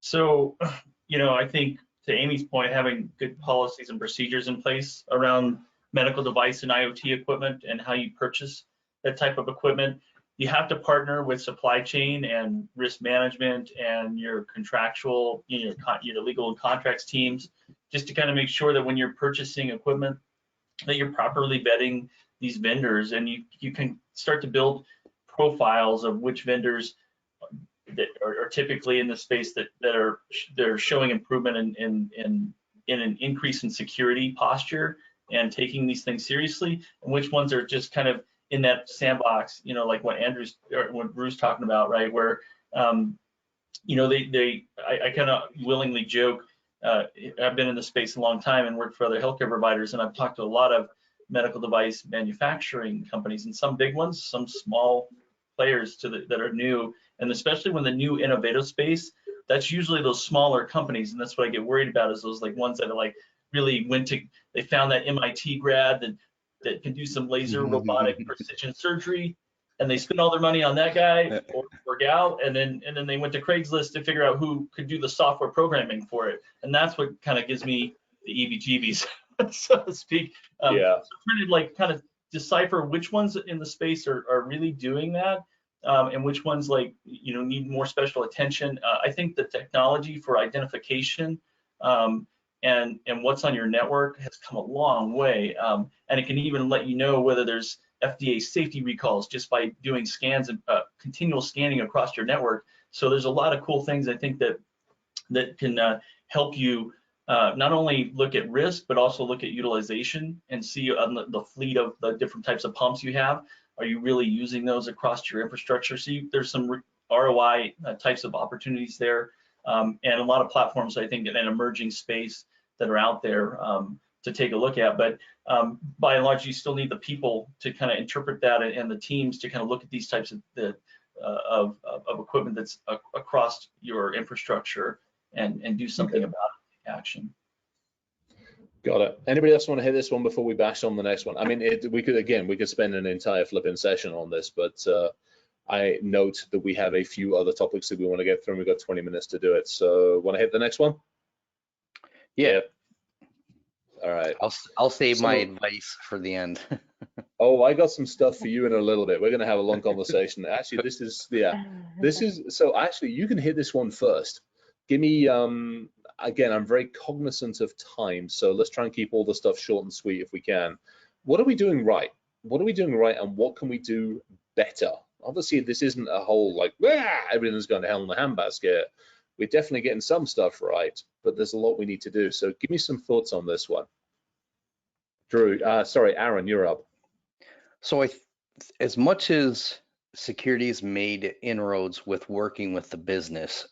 So, I think to Amy's point, having good policies and procedures in place around medical device and IoT equipment and how you purchase that type of equipment, you have to partner with supply chain and risk management and your contractual, your legal and contracts teams, just to kind of make sure that when you're purchasing equipment, that you're properly vetting these vendors, and you can start to build profiles of which vendors that are typically in the space that are showing improvement in an increase in security posture and taking these things seriously, and which ones are just kind of in that sandbox, like what Drew's talking about, right? Where, I kind of willingly joke I've been in the space a long time and worked for other healthcare providers, and I've talked to a lot of medical device manufacturing companies, and some big ones, some small players that are new, and especially when the new innovative space, that's usually those smaller companies, and that's what I get worried about, is those like ones that are like really they found that MIT grad that can do some laser robotic precision surgery, and they spend all their money on that guy or gal, and then they went to Craigslist to figure out who could do the software programming for it, and that's what kind of gives me the EBGBs, so to speak. Yeah. So trying to like kind of decipher which ones in the space are really doing that, and which ones like need more special attention. I think the technology for identification and what's on your network has come a long way, and it can even let you know whether there's FDA safety recalls just by doing scans and continual scanning across your network. So there's a lot of cool things I think that can help you not only look at risk, but also look at utilization and see on the fleet of the different types of pumps you have. Are you really using those across your infrastructure? So there's some ROI types of opportunities there, and a lot of platforms, I think, in an emerging space that are out there to take a look at. But by and large, you still need the people to kind of interpret that, and the teams to kind of look at these types of equipment that's across your infrastructure and do something about it, take action. Got it. Anybody else want to hit this one before we bash on the next one? I mean, we could spend an entire flipping session on this, but I note that we have a few other topics that we want to get through. We've got 20 minutes to do it. So want to hit the next one? Yeah. All right. I'll save my advice for the end. Oh, I got some stuff for you in a little bit. We're going to have a long conversation. Actually, this is so actually you can hit this one first. Give me, again, I'm very cognizant of time, so let's try and keep all the stuff short and sweet if we can. What are we doing right? What are we doing right, and what can we do better? Obviously, this isn't a whole like, everything's going to hell in a handbasket. We're definitely getting some stuff right, but there's a lot we need to do. So give me some thoughts on this one. Drew, sorry, Aaron, you're up. So as much as security's made inroads with working with the business,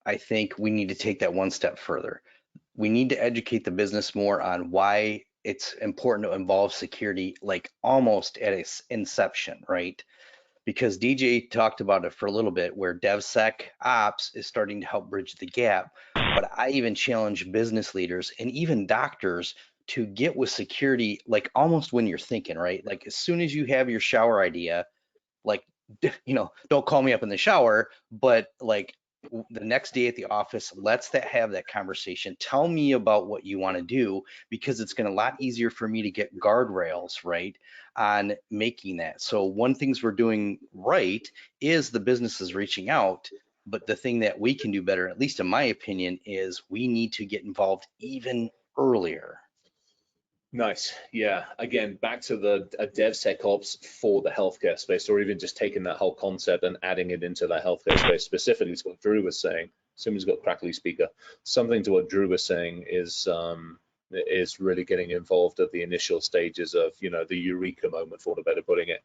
I think we need to take that one step further. We need to educate the business more on why it's important to involve security, like almost at its inception, right? Because DJ talked about it for a little bit, where DevSecOps is starting to help bridge the gap. But I even challenge business leaders and even doctors to get with security, like almost when you're thinking, right? Like as soon as you have your shower idea, like, don't call me up in the shower, but like the next day at the office, let's have that conversation. Tell me about what you want to do, because it's going to be a lot easier for me to get guardrails right on making that. So one things we're doing right is the business is reaching out, but the thing that we can do better, at least in my opinion, is we need to get involved even earlier. Nice. Yeah. Again, back to the DevSecOps for the healthcare space, or even just taking that whole concept and adding it into the healthcare space, specifically to what Drew was saying. Somebody's got a crackly speaker. Something to what Drew was saying is really getting involved at the initial stages of, the eureka moment, for the better putting it.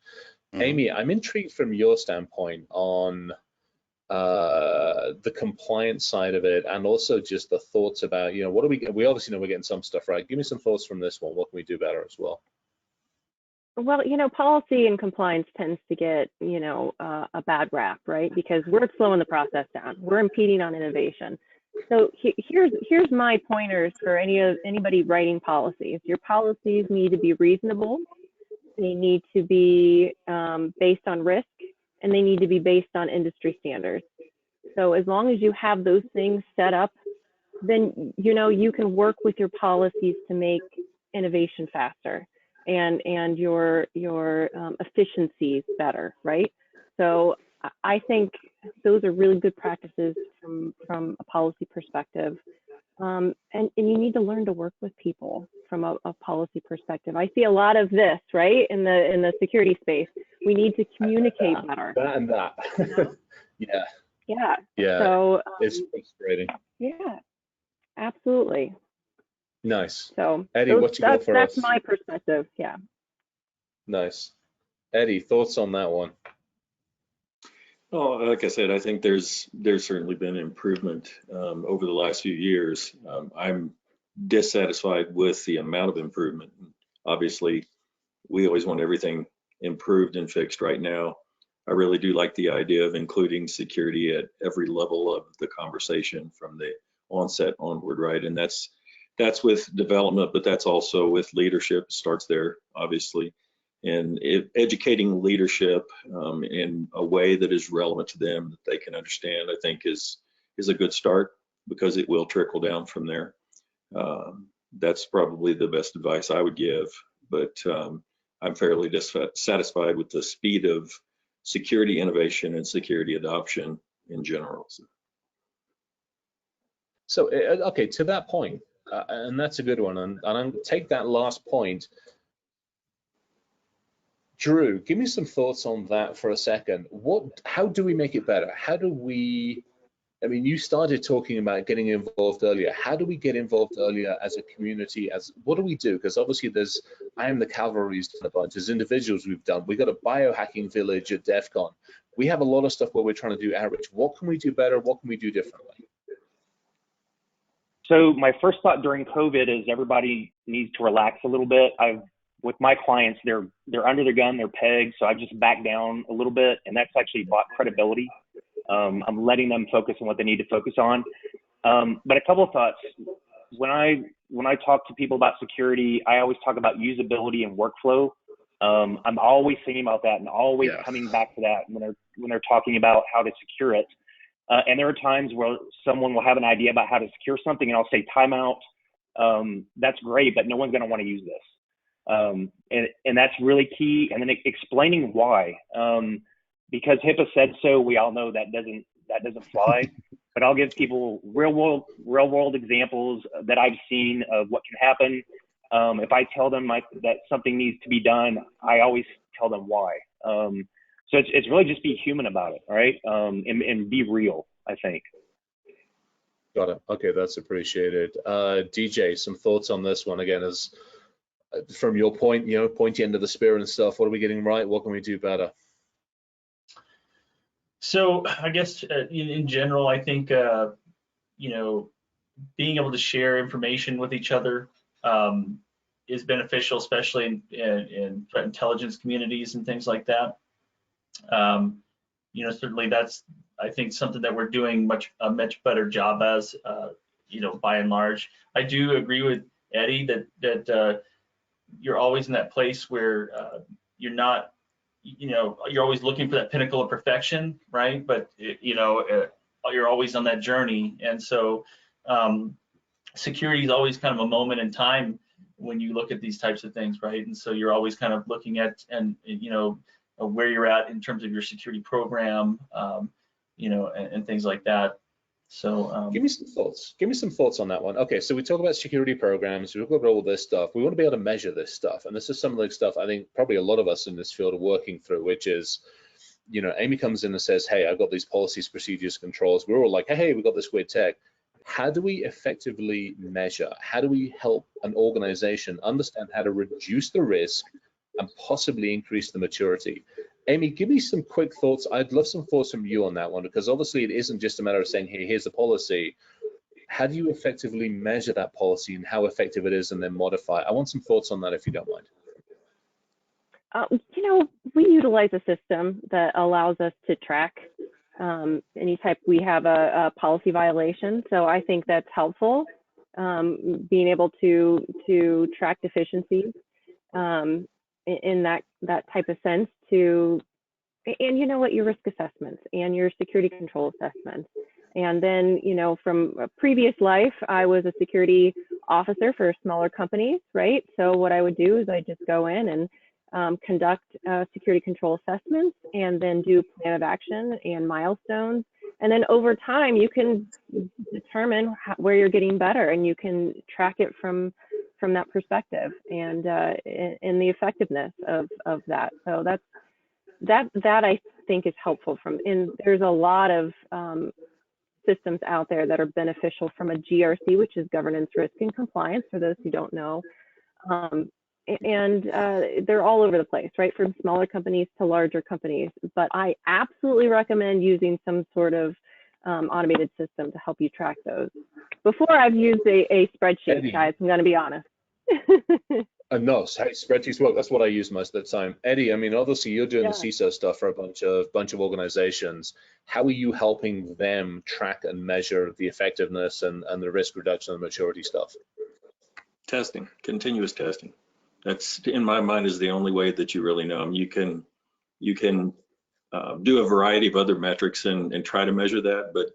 Mm-hmm. Amy, I'm intrigued from your standpoint on the compliance side of it, and also just the thoughts about, what are we obviously know we're getting some stuff right. Give me some thoughts from this one. What can we do better as well? Well, policy and compliance tends to get, a bad rap, right? Because we're slowing the process down. We're impeding on innovation. So here's my pointers for anybody writing policies. Your policies need to be reasonable. They need to be based on risk, and they need to be based on industry standards. So as long as you have those things set up, then you can work with your policies to make innovation faster and your efficiencies better, right? So I think those are really good practices from a policy perspective. And you need to learn to work with people from a policy perspective. I see a lot of this, right, in the security space. We need to communicate better. That and that. Yeah. Yeah. Yeah. So it's frustrating. Yeah, absolutely. Nice. So Eddie, what you got for us? That's my perspective. Yeah. Nice. Eddie, thoughts on that one? Oh, like I said, I think there's certainly been improvement over the last few years. I'm dissatisfied with the amount of improvement. Obviously, we always want everything improved and fixed right now. I really do like the idea of including security at every level of the conversation from the onset onward, right? And that's with development, but that's also with leadership. It starts there, obviously. And educating leadership in a way that is relevant to them, that they can understand, I think is a good start, because it will trickle down from there. That's probably the best advice I would give, but I'm fairly dissatisfied with the speed of security innovation and security adoption in general. So, okay, to that point, and that's a good one, and I'm take that last point. Drew, give me some thoughts on that for a second. How do we make it better? How do we, I mean, you started talking about getting involved earlier. How do we get involved earlier as a community? What do we do? Because obviously I am the cavalry's done a bunch. As individuals we've got a biohacking village at DEF CON. We have a lot of stuff where we're trying to do outreach. What can we do better? What can we do differently? So my first thought during COVID is everybody needs to relax a little bit. With my clients, they're under the gun, they're pegged, so I've just backed down a little bit, and that's actually bought credibility. I'm letting them focus on what they need to focus on. But a couple of thoughts. When I talk to people about security, I always talk about usability and workflow. I'm always thinking about that and always coming back to that when they're talking about how to secure it. And there are times where someone will have an idea about how to secure something, and I'll say timeout. That's great, but no one's going to want to use this. And that's really key. And then explaining why, because HIPAA said so. We all know that doesn't fly. But I'll give people real world examples that I've seen of what can happen. If I tell them that something needs to be done, I always tell them why. So it's really just be human about it, all right? And be real, I think. Got it. Okay, that's appreciated. DJ, some thoughts on this one again, as from your point, pointy end of the spear and stuff. What are we getting right? What can we do better? So I guess in general, I think being able to share information with each other is beneficial, especially in threat intelligence communities and things like that. Certainly that's, I think, something that we're doing a much better job as, by and large. I do agree with Eddie that you're always in that place where you're not, you're always looking for that pinnacle of perfection, right? But you're always on that journey, and so security is always kind of a moment in time when you look at these types of things, right? And so you're always kind of looking at and where you're at in terms of your security program, and things like that. So give me some thoughts. Give me some thoughts on that one. Okay, so we talk about security programs. We talk about all this stuff. We want to be able to measure this stuff, and this is some of the stuff I think probably a lot of us in this field are working through, which is, Amy comes in and says, "Hey, I've got these policies, procedures, controls." We're all like, "Hey, we've got this weird tech." How do we effectively measure? How do we help an organization understand how to reduce the risk and possibly increase the maturity? Amy, give me some quick thoughts. I'd love some thoughts from you on that one, because obviously it isn't just a matter of saying, hey, here's the policy. How do you effectively measure that policy and how effective it is and then modify it? I want some thoughts on that if you don't mind. We utilize a system that allows us to track anytime we have a policy violation. So I think that's helpful, being able to track deficiencies in that type of sense, and your risk assessments and your security control assessments. And then, from a previous life, I was a security officer for smaller companies, right? So what I would do is I just go in and conduct security control assessments, and then do plan of action and milestones. And then over time, you can determine where you're getting better, and you can track it from that perspective, and in the effectiveness of that. So that I think is helpful. And there's a lot of systems out there that are beneficial from a GRC, which is governance, risk, and compliance, for those who don't know. and they're all over the place, right? From smaller companies to larger companies. But I absolutely recommend using some sort of automated system to help you track those. Before I've used a spreadsheet, Eddie. guys, I'm going to be honest. No, hey, spreadsheets work. That's what I use most of the time. Eddie, I mean, obviously you're doing Yeah. the CISO stuff for a bunch of organizations. How are you helping them track and measure the effectiveness and the risk reduction and maturity stuff? Testing, continuous testing. That's, in my mind, is the only way that you really know them. You can do a variety of other metrics and try to measure that, but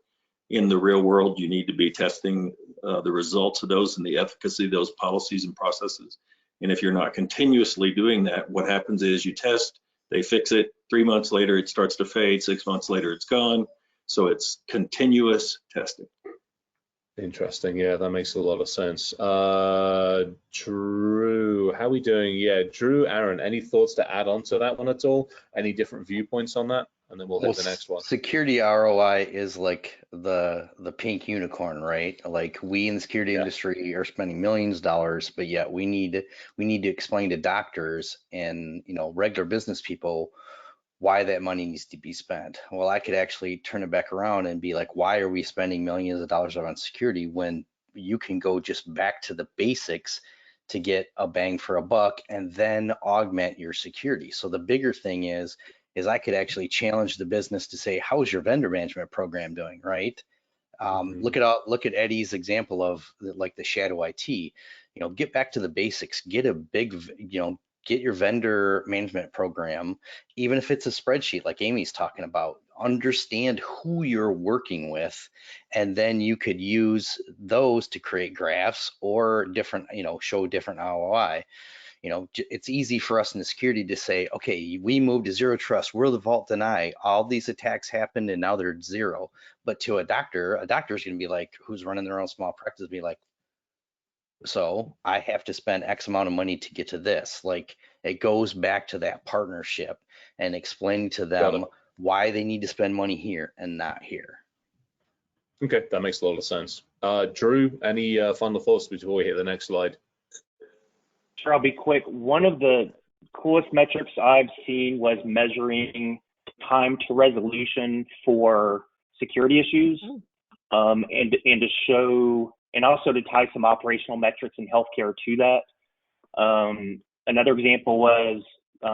in the real world, you need to be testing the results of those and the efficacy of those policies and processes. And if you're not continuously doing that, what happens is you test, they fix it, 3 months later it starts to fade, 6 months later it's gone. So it's continuous testing. Interesting. Yeah, that makes a lot of sense. Drew, how are we doing? Yeah, Drew, Aaron, any thoughts to add on to that one at all? Any different viewpoints on that? And then we'll hit the next one. Security ROI is like the pink unicorn, right? Like we in the security industry are spending millions of dollars, but yet we need to explain to doctors and regular business people why that money needs to be spent. Well, I could actually turn it back around and be like, why are we spending millions of dollars on security when you can go just back to the basics to get a bang for a buck and then augment your security? So the bigger thing is I could actually challenge the business to say, how is your vendor management program doing, right? Look at Eddie's example of like the shadow IT. Get back to the basics. Get a big, get your vendor management program, even if it's a spreadsheet like Amy's talking about. Understand who you're working with, and then you could use those to create graphs or different, show different ROI. It's easy for us in the security to say, okay, we moved to zero trust, we're the vault deny, all these attacks happened and now they're zero. But to a doctor's going to be like, who's running their own small practice, be like, so I have to spend X amount of money to get to this. Like, it goes back to that partnership and explaining to them why they need to spend money here and not here. Okay, that makes a lot of sense. Drew, any final thoughts before we hit the next slide? Sure, I'll be quick. One of the coolest metrics I've seen was measuring time to resolution for security issues, and to show, and also to tie some operational metrics in healthcare to that. Another example was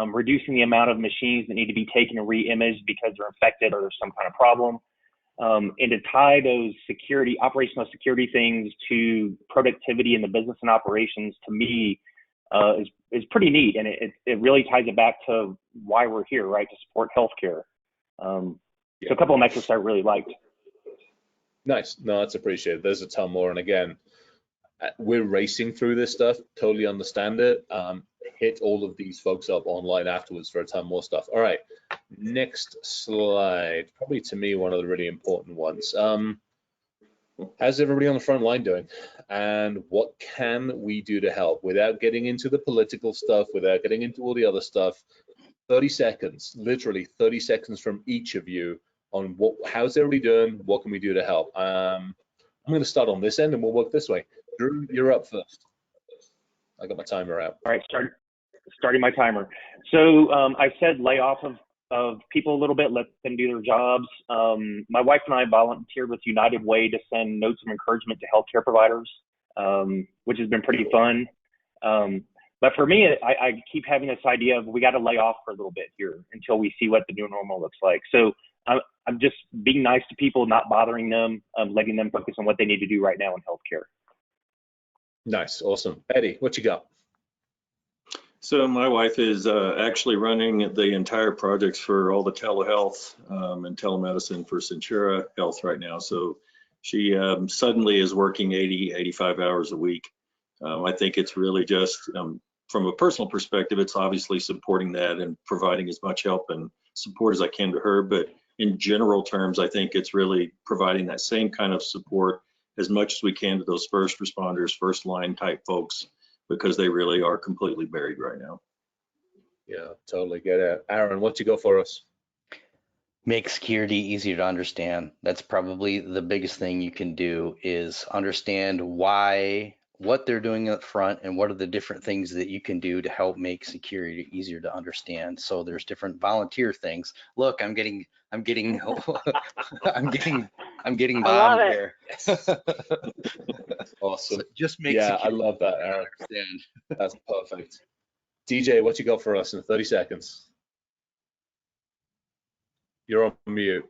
reducing the amount of machines that need to be taken and re-imaged because they're infected or there's some kind of problem. And to tie those operational security things to productivity in the business and operations, to me, is pretty neat, and it really ties it back to why we're here, right? To support healthcare. So a couple of metrics I really liked. Nice. No, that's appreciated. There's a ton more, and again, we're racing through this stuff. Totally understand it. Hit all of these folks up online afterwards for a ton more stuff. All right, next slide. Probably to me one of the really important ones. How's everybody on the front line doing? And what can we do to help without getting into the political stuff, without getting into all the other stuff? 30 seconds, literally 30 seconds from each of you on how's everybody doing? What can we do to help? I'm going to start on this end and we'll work this way. Drew, you're up first. I got my timer out. All right, starting my timer. So I said lay off of people a little bit, let them do their jobs. My wife and I volunteered with United Way to send notes of encouragement to healthcare providers, which has been pretty fun. But for me, I keep having this idea of we got to lay off for a little bit here until we see what the new normal looks like. So I'm just being nice to people, not bothering them, letting them focus on what they need to do right now in healthcare. Nice, awesome. Eddie, what you got? So my wife is actually running the entire projects for all the telehealth and telemedicine for Centura Health right now. So she suddenly is working 80, 85 hours a week. I think it's really just from a personal perspective, it's obviously supporting that and providing as much help and support as I can to her. But in general terms, I think it's really providing that same kind of support as much as we can to those first responders, first line type folks, because they really are completely buried right now. Yeah, totally get it. Aaron, what you go for us? Make security easier to understand. That's probably the biggest thing you can do, is understand why what they're doing up front and what are the different things that you can do to help make security easier to understand. So there's different volunteer things. Look, I'm getting I'm getting I love bombed it. here. Awesome. So just make Yeah, I security love that, easier to Aaron. understand. That's perfect. DJ, what you got for us in 30 seconds? You're on mute,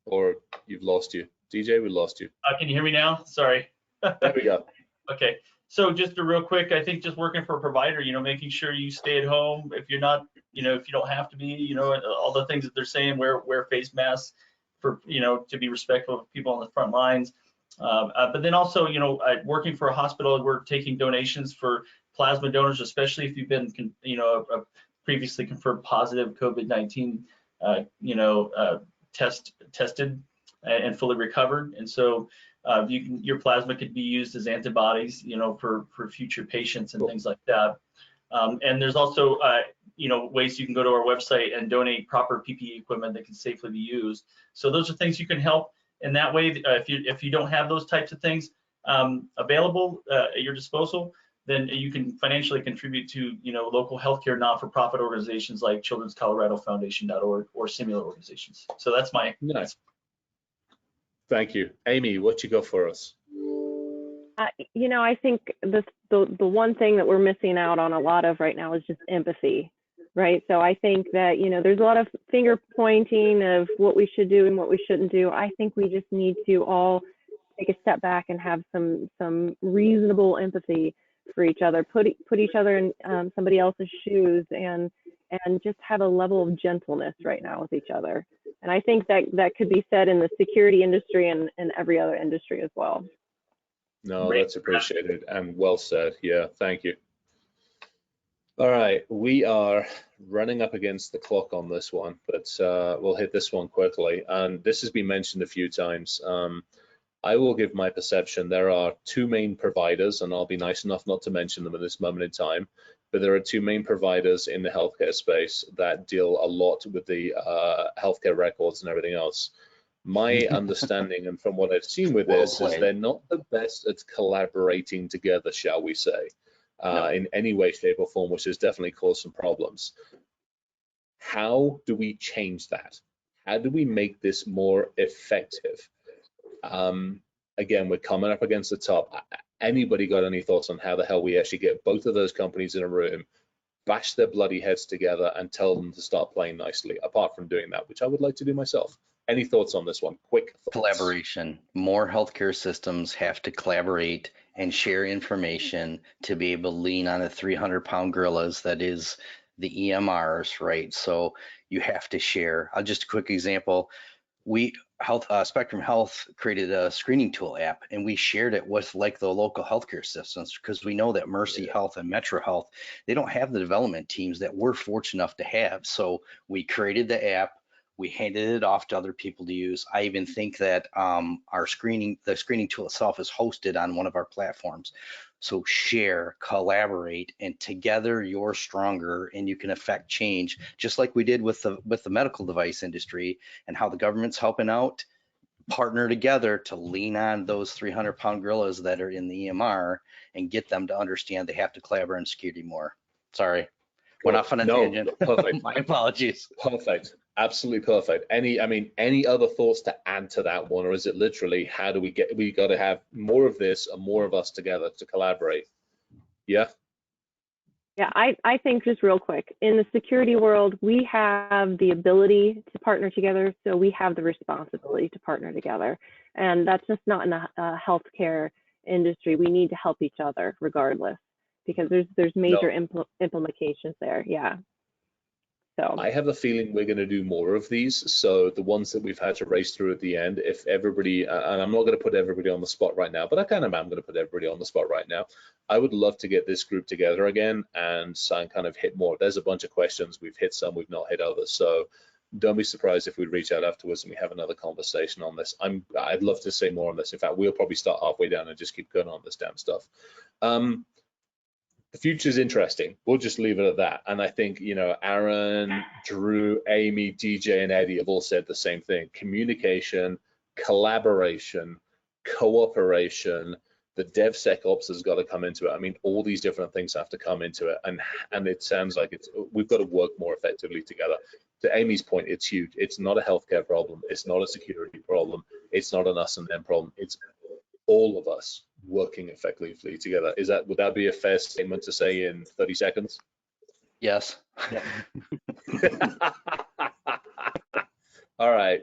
or you've lost you. DJ, we lost you. Can you hear me now? Sorry. There we go. Okay. So just a real quick, I think just working for a provider, making sure you stay at home. If you're not, if you don't have to be, all the things that they're saying, wear face masks for, to be respectful of people on the front lines. But then also, working for a hospital, we're taking donations for plasma donors, especially if you've been, previously confirmed positive COVID-19, tested and fully recovered. And so your plasma could be used as antibodies, for future patients and things like that. And there's also, ways you can go to our website and donate proper PPE equipment that can safely be used. So those are things you can help in that way. If you don't have those types of things available at your disposal, then you can financially contribute to, local healthcare not-for-profit organizations like Children's Colorado Foundation.org or similar organizations. So that's my. Nice. Thank you. Amy, what you got for us? I think the one thing that we're missing out on a lot of right now is just empathy, right? So I think that, there's a lot of finger pointing of what we should do and what we shouldn't do. I think we just need to all take a step back and have some reasonable empathy for each other, put each other in somebody else's shoes, and just have a level of gentleness right now with each other. And I think that could be said in the security industry and every other industry as well. No, that's appreciated and well said. Yeah, thank you. All right, we are running up against the clock on this one, but we'll hit this one quickly. And this has been mentioned a few times. I will give my perception. There are two main providers, and I'll be nice enough not to mention them at this moment in time, but there are two main providers in the healthcare space that deal a lot with the healthcare records and everything else. My understanding, and from what I've seen with this, is they're not the best at collaborating together, shall we say, in any way, shape, or form, which has definitely caused some problems. How do we change that? How do we make this more effective? Again, we're coming up against the top. Anybody got any thoughts on how the hell we actually get both of those companies in a room, bash their bloody heads together, and tell them to start playing nicely, apart from doing that, which I would like to do myself? Any thoughts on this one? Quick thoughts. Collaboration. More healthcare systems have to collaborate and share information to be able to lean on the 300-pound gorillas that is the EMRs, right? So you have to share. Just a quick example. Spectrum Health created a screening tool app, and we shared it with like the local healthcare systems, because we know that Mercy Health and Metro Health, they don't have the development teams that we're fortunate enough to have. So we created the app. We handed it off to other people to use. I even think that the screening tool itself is hosted on one of our platforms. So share, collaborate, and together you're stronger, and you can affect change, just like we did with the medical device industry and how the government's helping out. Partner together to lean on those 300-pound gorillas that are in the EMR and get them to understand they have to collaborate on security more. Sorry. Went off on a tangent. Perfect. My apologies. Perfect. Absolutely perfect. Any other thoughts to add to that one, or is it literally how do we got to have more of this and more of us together to collaborate? Yeah. Yeah, I think just real quick, in the security world, we have the ability to partner together, so we have the responsibility to partner together. And that's just not in the healthcare industry. We need to help each other regardless, because there's major implications there. Yeah. So I have a feeling we're going to do more of these. So the ones that we've had to race through at the end, if everybody, and I'm not going to put everybody on the spot right now, but I kind of am going to put everybody on the spot right now. I would love to get this group together again and kind of hit more. There's a bunch of questions. We've hit some, we've not hit others. So don't be surprised if we reach out afterwards and we have another conversation on this. I'd love to say more on this. In fact, we'll probably start halfway down and just keep going on this damn stuff. The future is interesting. We'll just leave it at that. And I think, Aaron, Drew, Amy, DJ, and Eddie have all said the same thing. Communication, collaboration, cooperation, The DevSecOps has got to come into it. I mean, all these different things have to come into it, and it sounds like we've got to work more effectively together. To Amy's point, it's huge. It's not a healthcare problem. It's not a security problem. It's not an us and them problem. It's all of us working effectively together. Would that be a fair statement to say in 30 seconds? Yes. Yeah. All right.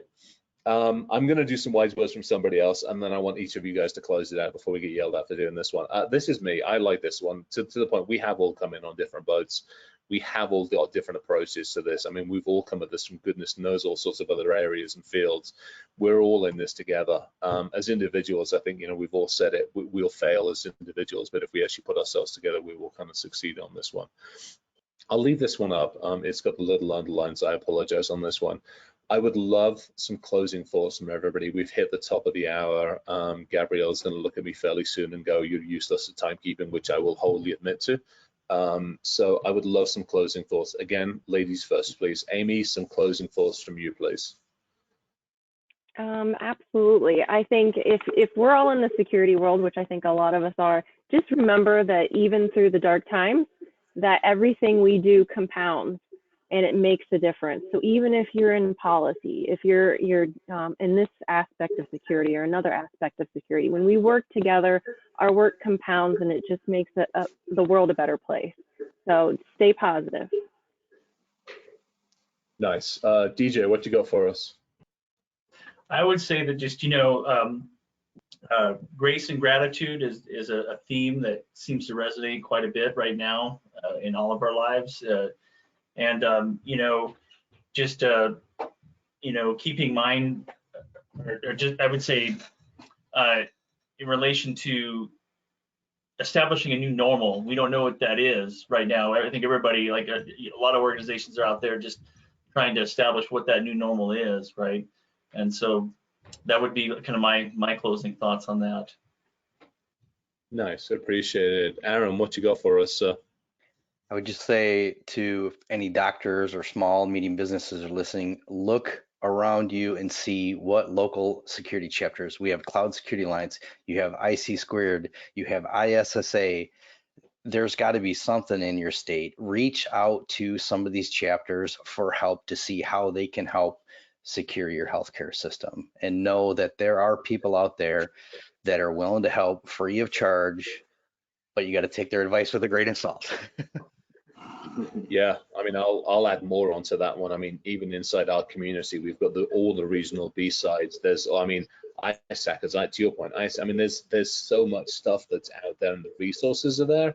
I'm going to do some wise words from somebody else, and then I want each of you guys to close it out before we get yelled at for doing this one. This is me. I like this one to the point we have all come in on different boats. We have all got different approaches to this. I mean, we've all come at this from goodness knows all sorts of other areas and fields. We're all in this together. As individuals, I think, we've all said it, we'll fail as individuals, but if we actually put ourselves together, we will kind of succeed on this one. I'll leave this one up. It's got the little underlines. I apologize on this one. I would love some closing thoughts from everybody. We've hit the top of the hour. Gabrielle's going to look at me fairly soon and go, "You're useless at timekeeping," which I will wholly admit to. So I would love some closing thoughts. Again, ladies first, please. Amy, some closing thoughts from you, please. Absolutely. I think if we're all in the security world, which I think a lot of us are, just remember that even through the dark times, that everything we do compounds and it makes a difference. So even if you're in policy, if you're in this aspect of security or another aspect of security, when we work together, our work compounds and it just makes the world a better place. So stay positive. Nice. DJ, what you got for us? I would say that just, grace and gratitude is a theme that seems to resonate quite a bit right now in all of our lives. Keeping mind, or just, I would say, in relation to establishing a new normal, we don't know what that is right now. I think everybody, like a lot of organizations are out there just trying to establish what that new normal is, right? And so that would be kind of my closing thoughts on that. Nice, appreciate it. Aaron, what you got for us, sir? I would just say to any doctors or small, medium businesses are listening, look around you and see what local security chapters. We have Cloud Security Alliance, you have IC Squared, you have ISSA. There's got to be something in your state. Reach out to some of these chapters for help to see how they can help secure your healthcare system, and know that there are people out there that are willing to help free of charge, but you got to take their advice with a grain of salt. Yeah, I mean, I'll add more onto that one. I mean, even inside our community, we've got all the regional B-sides. There's, I mean, ISAC, to your point, I mean, there's so much stuff that's out there and the resources are there.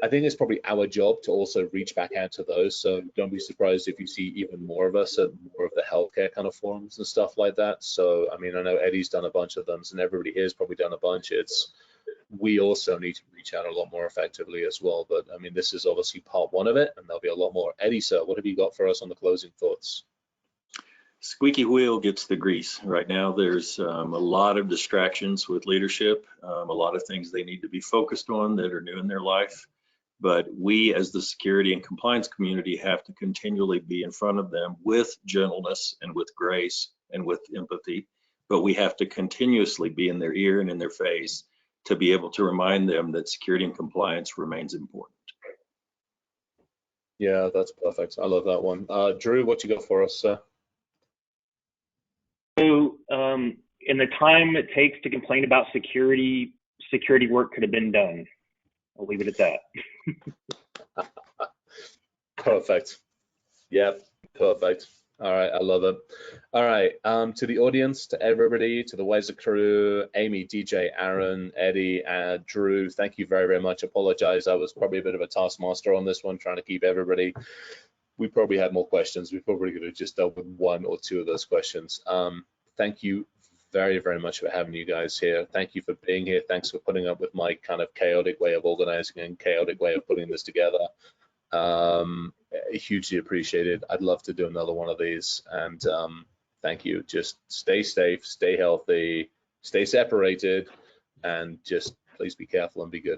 I think it's probably our job to also reach back out to those. So don't be surprised if you see even more of us at more of the healthcare kind of forums and stuff like that. So, I mean, I know Eddie's done a bunch of them and everybody here's probably done a bunch. We also need to reach out a lot more effectively as well. But I mean, this is obviously part one of it, and there'll be a lot more. Eddie, sir, what have you got for us on the closing thoughts? Squeaky wheel gets the grease. Right now, there's a lot of distractions with leadership, a lot of things they need to be focused on that are new in their life. But we, as the security and compliance community, have to continually be in front of them with gentleness and with grace and with empathy. But we have to continuously be in their ear and in their face to be able to remind them that security and compliance remains important. Yeah, that's perfect. I love that one. Drew, what you got for us, sir? So in the time it takes to complain about security work could have been done. I'll leave it at that. Perfect. Yep, perfect. All right, I love it. All right, to the audience, to everybody, to the Wiser crew, Amy, DJ, Aaron, Eddie, Drew, thank you very, very much. Apologize, I was probably a bit of a taskmaster on this one, trying to keep everybody. We probably had more questions. We probably could have just dealt with one or two of those questions. Thank you very, very much for having you guys here. Thank you for being here. Thanks for putting up with my kind of chaotic way of organizing and chaotic way of putting this together. Hugely appreciated. I'd love to do another one of these, and thank you. Just stay safe, stay healthy, stay separated, and just please be careful and be good.